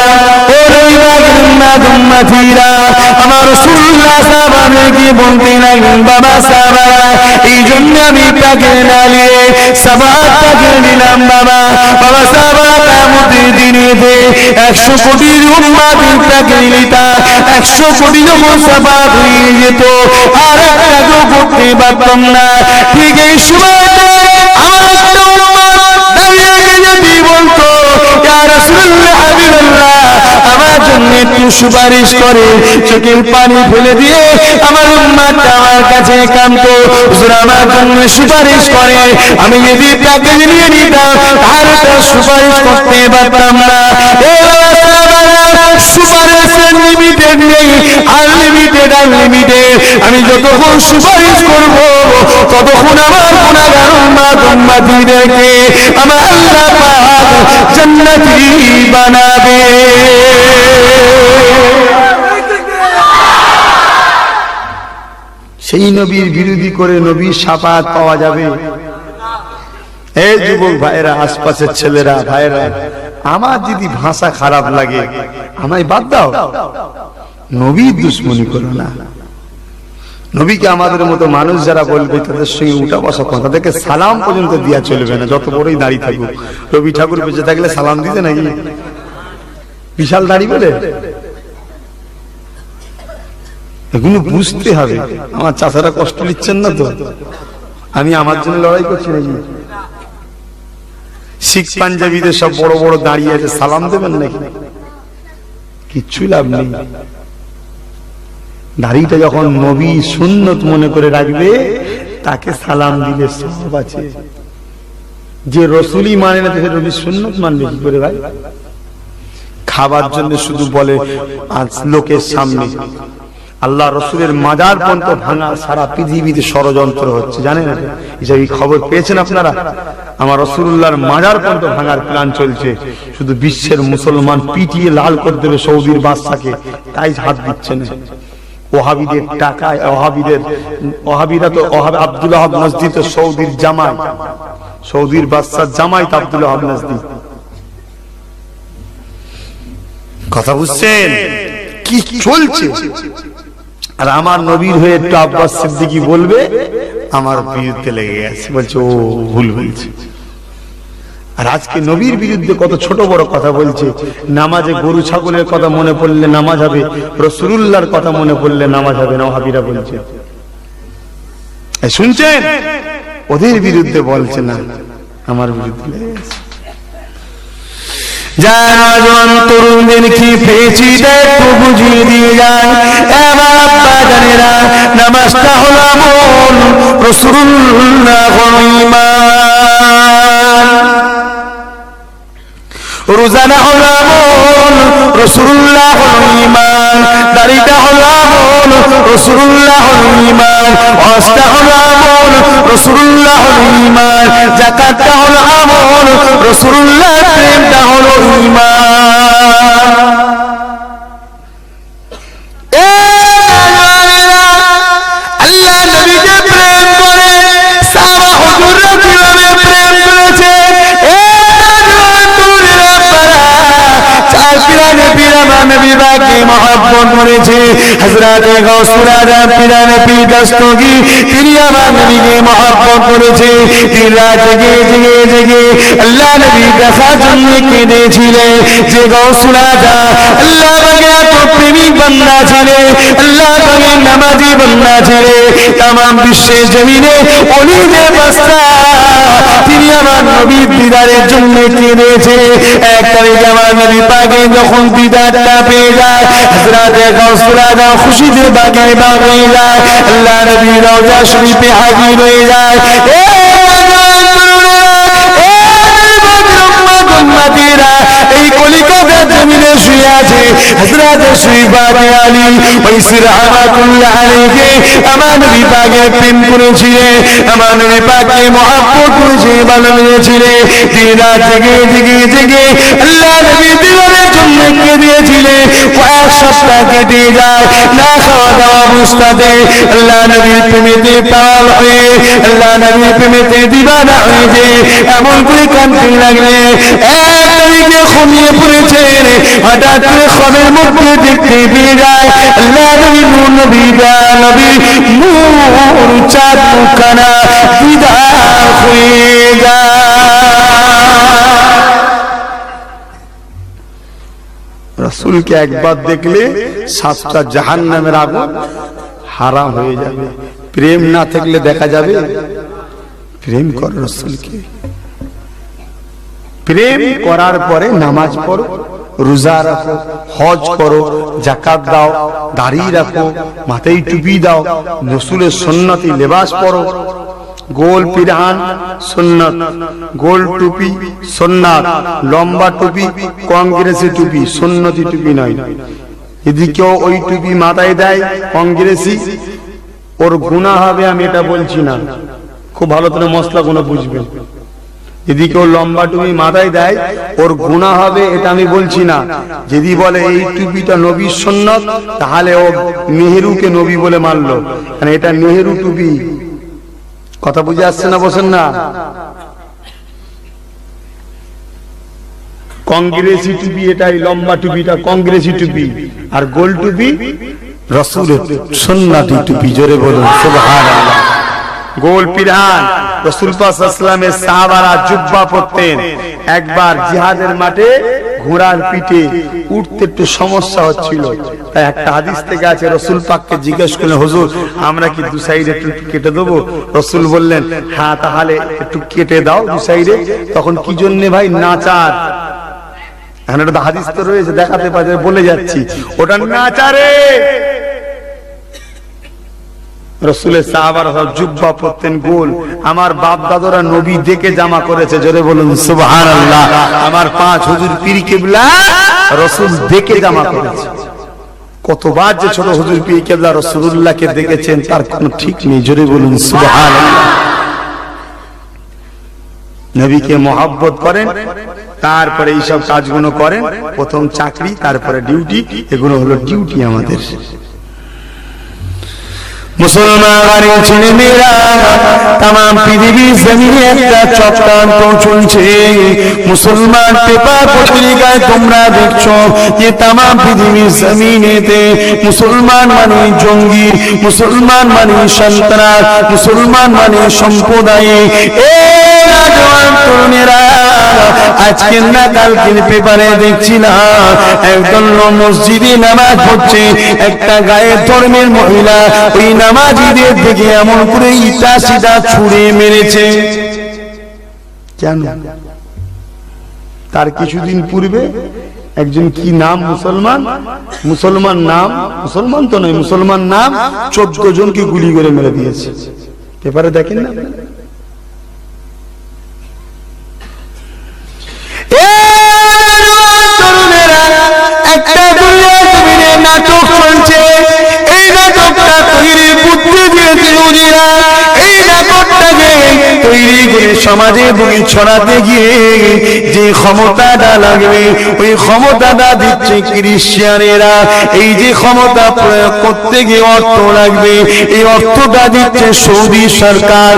আমার রাসূলুল্লাহ সাহাবাদেরকে বলতে লাগলেন, বাবা সাহাবারা এই জন্য আমি প্যাকেজ না নিয়ে শাফাআত প্যাকেজ নিলাম। বাবা বাবা সাহাবারা কিয়ামতের দিনেতে 100 কোটির উম্মতের প্যাকেজ নিতা, 100 কোটি যখন সাফাত হয়ে যেত আর একটা কাজও করতে পারতাম না। ঠিক এই সময়টা আমার একটা উম্মত দাঁড়িয়ে যদি বলতো ইয়া রাসূলুল্লাহ হাবিবাল্লাহ আমার জন্য একটু সুপারিশ করে, চোখের পানি ফেলে দিয়ে আমার উম্মতটা আমার কাছে কাঁদতো, হুজুর আমার জন্য সুপারিশ করে, আমি যদি তাকে নিয়ে নিতাম তাহলে তার সুপারিশ করতে পারতাম না। সুপারিশের লিমিটেড নেই, আনলিমিটেড আনলিমিটেড। আমি যতক্ষণ সুপারিশ করব ততক্ষণ আমার গুনাহগার উম্মত উম্মতিদেরকে আমার আল্লাহ পাক জান্নাতি বানাবে। সেই নবীর বিরোধী করে নবীর শাফাত পাওয়া যাবে? এই যুবক ভাইরা, আশপাশের ছেলেরা ভাইরা, আমার যদি ভাষা খারাপ লাগে আমায় বাদ দাও, নবীর দুশ্মনী করো না। নবীকে আমাদের মতো মানুষ যারা বলবে তাদের সঙ্গে উঠা বসা কথা, তাদেরকে সালাম পর্যন্ত দিয়া চলবে না, যত বড়ই দাঁড়িয়ে থাকুক। রবি ঠাকুর বেঁচে থাকলে সালাম দিতে নাকি বিশাল দাড়ি বলে? এগুলো বুঝতে হবে। আমার চাচারা কষ্ট নিচ্ছেন না তো? আমি আমার জন্য লড়াই করছি নাকি? শিখ পাঞ্জাবিদের সব বড় বড় দাঁড়িয়ে আছে, সালাম দেবেন নাকি? কিচ্ছু লাভ নেই। দাড়িটা যখন নবী সুন্নত মনে করে রাখবে তাকে সালাম দিলে সব আছে। যে রসুলই মানে না সে নবী সুন্নত মানবে কি করে ভাই? খাবার জন্য শুধু বলে আজ লোকের সামনে। আল্লাহ রসুলের মাজার পর্যন্ত ভাঙা সারা পৃথিবীতে ষড়যন্ত্র হচ্ছে, জানেন? এই খবর পেয়েছেন আপনারা? আমার রসুল্লাহর মাজার পর্যন্ত ভাঙার প্ল্যান চলছে। শুধু বিশ্বের মুসলমান পিটিয়ে লাল করে দেবে সৌদির বাদশাকে, তাই হাত দিচ্ছে না। ওহাবিদের টাকায়, ওহাবিরা তো আব্দুল ওহাব নজদি তো সৌদির জামাই, সৌদির বাদশার জামাই তো আব্দুল ওহাব নজদি। কথা বুঝছেন কি চলছে? আর আমার নবীর হয়ে একটু আব্বাস সিদ্দিকী বলবে আমার বিরুদ্ধে লেগে গেছে, বলছে ও ভুল বলছে। আর আজকে নবীর বিরুদ্ধে কত ছোট বড় কথা বলছে। নামাজে গরু ছাগলের কথা মনে পড়লে নামাজ হবে, রাসূলুল্লাহর কথা মনে পড়লে নামাজ হবে না, ওহাবিরা বলছে। শুনছেন? ওদের বিরুদ্ধে বলছে না, আমার বিরুদ্ধে লেগে গেছে। যারা জন তরুণদেরকে পেয়েছি একটু বুঝিয়ে দিয়ে যান। এবার আব্বা জানেরা, নামাজটা হলো আমল, রাসূলুল্লাহ হলো ঈমান। রোজাটা হলো আমল, রাসূলুল্লাহ হলো ঈমান। দাড়িটা হলো আমল, রাসূলুল্লাহ হলো ঈমান। হজটা হলো আমল, রাসূলুল্লাহ হলো ঈমান। যাকাতটা হলো আমল, রাসূলুল্লাহর প্রেমটা হলো ঈমান। আল্লাহ নবীকে প্রেম করে সাহাবা হুজুররা কিভাবে প্রেম করেছে, মহব্বত করেছে। হযরত গাউসুল আজম পিরানে পীর দস্তগীর তিনি আমার নবীকে মহব্বত করেছে। দিন রাত জেগে জেগে জেগে আল্লাহ নবী দেখার জন্য কেঁদেছিলেন যে গাউসুল আজম আল্লাহ পাকের এত প্রেমিক বান্দা ছিলেন, আল্লাহ পাকের নামাজি বান্দা ছিলেন, তামাম বিশ্বের জমিনে উনি যে বাদশা তিনি আমার নবীর দিদারের জন্য কেঁদেছে। এক তারিখ আমার নবী পাকে যখন দিদারটা পেয়ে যায়, হযরত গাউসুল আজম খুশিতে বাগে বাগে যায়, আল্লাহ নবী রওজা শরীফে হাজির হয়ে যায়। এই কলিকাতার জমিনে শুয়ে আছে হযরত শরীফাতে আলী ওয়াইসি রাহমাতুল্লাহ আলাইহি। আমার নবী পাকে প্রেম করেছিলেন, আমার নবী পাকে মহব্বত করেছে, ভালোবেসেছিলেন। দিন রাত জেগে জেগে জেগে আল্লাহ নবী দিদারের জন্য কেঁদেছিলেন। কয়েক সপ্তাহ কেটে যায় না খাওয়া দাওয়া অবস্থাতে আল্লাহ নবীর প্রেমেতে পাগল হয়ে, আল্লাহ নবীর প্রেমেতে দিবানা হয়েছে, এমন করে কাঁদতে লাগলেন। এক নবীকে ঘুমিয়ে পড়েছেন, হঠাৎ করে খবের মধ্যে দেখতে পেয়ে যায় আল্লাহ নবী নূর নবী নবী নূর চাঁদ মুখানা দিদার হয়ে যায়। রাসূলকে একবার দেখলে 7টা জাহান্নামের আগুন হারাম হয়ে যাবে। প্রেম না থাকলে দেখা যাবে? প্রেম করো রাসূলকে, প্রেম করার পরে নামাজ পড়ো, রোজা রাখো, হজ করো, যাকাত দাও, দাড়ি রাখো, মাথায় টুপি দাও, রাসূলের সুন্নতি লেবাস পরো, গোল পিরহান সুন্নাত, গোল টুপি সুন্নাত, লম্বা টুপি কংগ্রেসি টুপি, সুন্নতি টুপি নয়। যদি কেউ ওই টুপি মাথায় দেয় কংগ্রেসি, ওর গুনাহ হবে, আমি এটা বলছি না, খুব ভালো করে মশলা গুলো বুঝবেন। যদি কেউ লম্বা টুপি মাথায় দেয় ওর গুনাহ হবে, এটা আমি বলছি না। যদি বলে এই টুপিটা নবীর সুন্নাত, তাহলে ও নেহেরুকে নবী বলে মানলো, কারণ এটা নেহেরু টুপি। কথা বুঝে আসছে না? বসেন না। কংগ্রেসি টুপি, এটাই লম্বা টুপিটা কংগ্রেসি টুপি, আর গোল টুপি রাসূলের সুন্নতি টুপি। জোরে বলুন সুবহানাল্লাহ। গোল পিরহান রাসূল পাক সাল্লাল্লাহু আলাইহি ওয়াসাল্লামের সাহাবারা জুব্বা পরতেন। একবার জিহাদের মাঠে ঘোড়ার পিঠে উঠতে একটু সমস্যা হচ্ছিল, তাই একটা হাদিস থেকে আছে, রাসূল পাককে জিজ্ঞেস করলেন, হুজুর আমরা কি দু সাইডে একটু কেটে দেবো? রাসূল বললেন, হ্যাঁ তাহলে একটু কেটে দাও দু সাইডে। তখন কি জন্য ভাই? নাচার। এখন এটা হাদিস তো রয়েছে, দেখাতে পারে, বলে যাচ্ছি, ওটা নাচারে। রাসূলের সাহাবারা সব জুব্বা পরতেন গোল। আমার বাপ দাদুরা নবী দেখে জামা করেছে। জোরে বলুন সুবহানাল্লাহ। আমার 5 হুজুর পীর কিবলা রাসূল দেখে জামা করেছে। কতবার যে ছোট হুজুর পীর কিবলা রাসূলুল্লাহকে দেখেছেন তার কোনো ঠিক নেই। জোরে বলুন সুবহানাল্লাহ। নবীকে মহব্বত করেন, তারপরে এইসব কাজগুলো করেন। প্রথম চাকরি, তারপরে ডিউটি, এগুলো হলো ডিউটি আমাদের। মুসলমানের ছেলে মেয়েরা তাম পৃথিবীর জমিনে একটা চক্রান্ত চলছে। মুসলমান পেপার পত্রিকায় তোমরা দেখছো যে তাম পৃথিবীর জমিনেতে মুসলমান মানে জঙ্গি, মুসলমান মানে সন্ত্রাস, মুসলমান মানে সম্প্রদায়িক। তরুণেরা আজকে না কালকের পেপারে দেখছিলাম একদল মসজিদে নামাজ পড়ছে, একটা গায়ের ধর্মের মহিলা ওই নামাজিদের দিকে এমন করে ইটা সিটা ছুঁড়ে মেরেছে। কেন? তার কিছুদিন পূর্বে একজন কি নাম মুসলমান নাম, মুসলমান তো নয়, মুসলমান নাম 14 জনকে গুলি করে মেরে দিয়েছে। পেপারে দেখেন না? একটা নাটক চলছে, এই নাটকটা তৈরির বুদ্ধি দিয়েছে উজিরা। এই নাটকটাকে তৈরি করে সমাজে বুকে ছড়াতে গিয়ে যে ক্ষমতাটা লাগবে ওই ক্ষমতাটা দিচ্ছে ক্রিশ্চিয়ানেরা। এই যে ক্ষমতা প্রয়োগ করতে গিয়ে অর্থ লাগবে, এই অর্থটা দিচ্ছে সৌদি সরকার।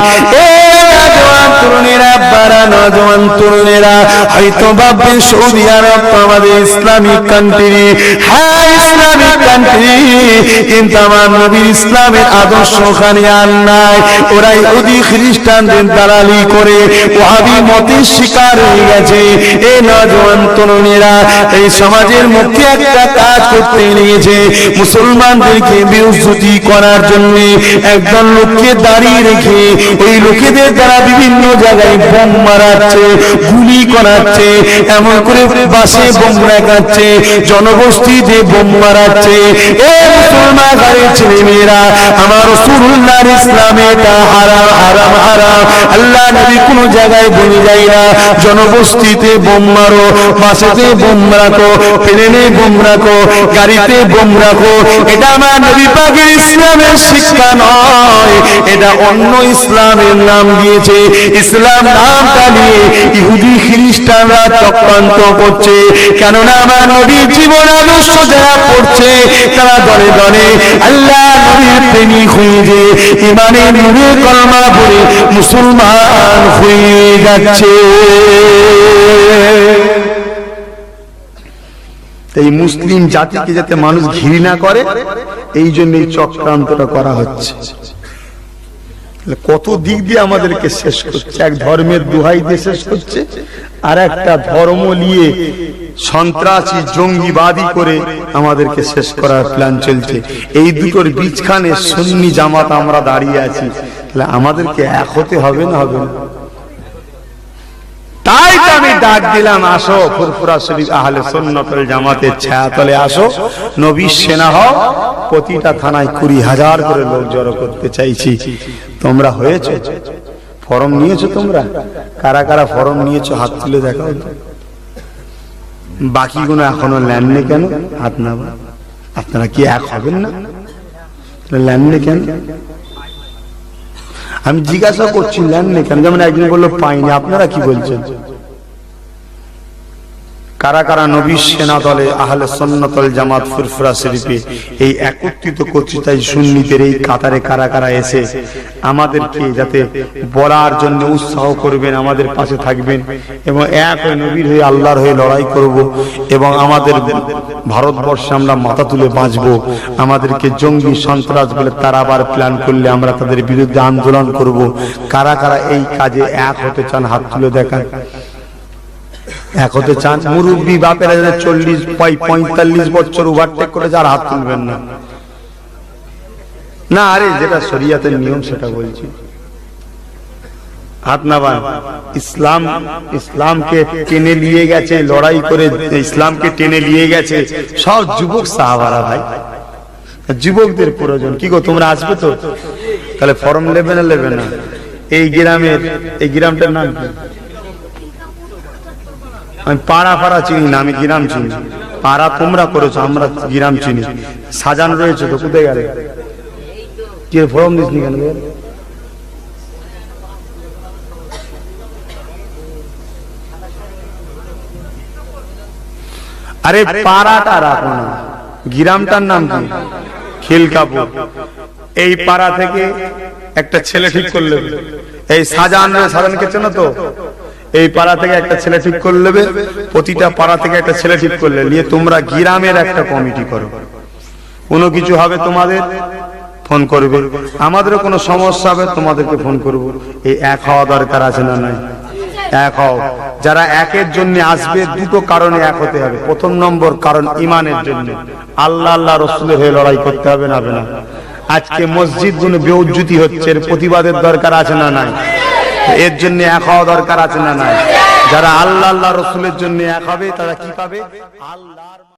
তরুণেরা, বারা নজওয়ান তরুণেরা হয়তো ভাববেন সৌদি আরব তো আমাদের ইসলামিক কান্ট্রি। হ্যাঁ ইসলামিক কান্ট্রি, কিন্তু আমার নবীর ইসলামের আদর্শ ওখানে আর নাই। ওরা ইহুদি খ্রিস্টানদের দালালি করে ওয়াহাবি মতের শিকার হয়ে গেছে। এই নজওয়ান তরুণেরা এই সমাজের মুখে একটা কাজ করতে নিয়েছে, মুসলমানদেরকে বিরোধী করার জন্য একদল লোককে দাঁড়িয়ে রেখে ওই লোকেদের দ্বারা বিভিন্ন জায়গায় বোম মারাচ্ছে, গুলি করাচ্ছে, এমন করে বাসে বোম রাখাচ্ছে, জনবস্তিতে বোম মারাচ্ছে। এ মুসলমান ঘরের ছেলে মেয়েরা, আমার রাসূলুল্লাহর ইসলামে এটা হারাম হারাম হারাম। আল্লাহ নবী কোনো জায়গায় বলে যায় না জনবস্তিতে বোম মারো, বাসেতে বোম রাখো, প্লেনে বোম রাখো, গাড়িতে বোম রাখো। এটা আমার নবী পাকের ইসলামের শিক্ষা নয়, এটা অন্য ইসলামের নাম দিয়েছে। ইসলাম নামটা নিয়ে ইহুদি খ্রিস্টানরা চক্রান্ত করছে। কেননা আমার নবীর জীবন আদর্শ যারা পড়ছে তারা দলে দলে আল্লাহ নবীর প্রেমিক হয়ে যে ইমানের নূরে কলমা পড়ে মুসলমান হয়ে যাচ্ছে। এই মুসলিম জাতিকে যাতে মানুষ ঘৃণা করে এই জন্য এই চক্রান্তটা করা হচ্ছে। কত দিক দিয়ে আমাদেরকে শেষ করছে। এক ধর্মের দোহাই দিয়ে শেষ করছে, আর একটা ধর্ম নিয়ে সন্ত্রাসী জঙ্গিবাদী করে আমাদেরকে শেষ করার প্ল্যান চলছে। এই দুটোর বীজখানে সুন্নি জামাত আমরা দাঁড়িয়ে আছি, তাহলে আমাদেরকে এক হতে হবে না হবে না? তাই তো আমি ডাক দিলাম, আসো ফুরফুরা শরীফ আহলে সুন্নাত ওয়াল জামাতের ছায়াতলে আসো, নবীর সেনা হও। প্রতিটা থানায় 20,000 করে লোক জড়ো করতে চাইছি। তোমরা হয়েছে? ফর্ম নিয়েছো তোমরা? কারা কারা ফর্ম নিয়েছো হাত তুলে দেখাও। বাকিগুলো এখনো নেননি কেন? হাত না। আপনারা কি এক হবেন না? নেননি কেন? আমি জিজ্ঞাসা করছি নেননি কেন? যেমন একদিন বললো পাইনি, আপনারা কি বলছেন? কারা কারা নবীর সেনা দলে আহলে সুন্নাত ওয়াল জামাত ফুরফুরা শরীফে এই একত্রিত করতে চাই সুন্নিদের এই কাতারে কারা কারা এসে আমাদেরকে যাতে বলার জন্য উৎসাহ করবেন, আমাদের পাশে থাকবেন এবং এক হয়ে নবীর হয়ে আল্লাহর হয়ে লড়াই করব এবং আমাদের ভারতবর্ষে আমরা মাথা তুলে বাঁচব। আমাদেরকে জঙ্গি সন্ত্রাস বলে তারা আবার প্ল্যান করলে আমরা তাদের বিরুদ্ধে আন্দোলন করব। কারা কারা এই কাজে এক হতে চান হাত তুলে দেখান। এক হতে চান? মুরব্বী বাপেরা 40-45 বছর ওভারটেক করে যার হাত তুলবেন না। না আরে যেটা শরিয়াতের নিয়ম সেটা বলছি, হাত না বান। ইসলামকে টেনে নিয়ে গেছে লড়াই করে, ইসলামকে টেনে নিয়ে গেছে সব যুবক সাহাবারা। ভাই যুবকদের প্রয়োজন। কি গো তোমরা আসবে তো? তাহলে ফর্ম নেবে না? নেবে না? এই গ্রামের, এই গ্রামটার নাম কি? আমি পাড়া পাড়া চিনি না, আমি গ্রাম চিনি। পাড়া তোমরা করেছো, আমরা গ্রাম চিনি। সাজান রয়েছে তো, কোথায় গেলে? কি ফর্ম দিসনি কেন? আরে পাড়াটা রাখো না, গ্রামটার নাম কি? খিলকাপুর। এই পাড়া থেকে একটা ছেলে ঠিক করলে, এই সাজানকে চেনো তো? এই পাড়া থেকে একটা ছেলে ঠিক করে নেবে, প্রতিটা পাড়া থেকে একটা ছেলে ঠিক করলে নিয়ে তোমরা গ্রামের একটা কমিটি করো। কোনো কিছু হবে তোমাদের ফোন করবে, আমাদেরও কোনো সমস্যা হবে তোমাদেরকে ফোন করব। এই এক হওয়া দরকার আছে না নাই? এক হও। যারা একের জন্য আসবে দুটো কারণে এক হতে হবে। প্রথম নম্বর কারণ ইমানের জন্য, আল্লাহ আল্লাহ রসুলের হয়ে লড়াই করতে হবে না? হবে না? আজকে মসজিদ গুলো বেউজ্জতি হচ্ছে, এর প্রতিবাদের দরকার আছে না নাই? এর জন্য এক হওয়া দরকার আছে না নাই? যারা আল্লাহ আল্লাহ রসুলের জন্য এক হবে তারা কি পাবে? আল্লাহ।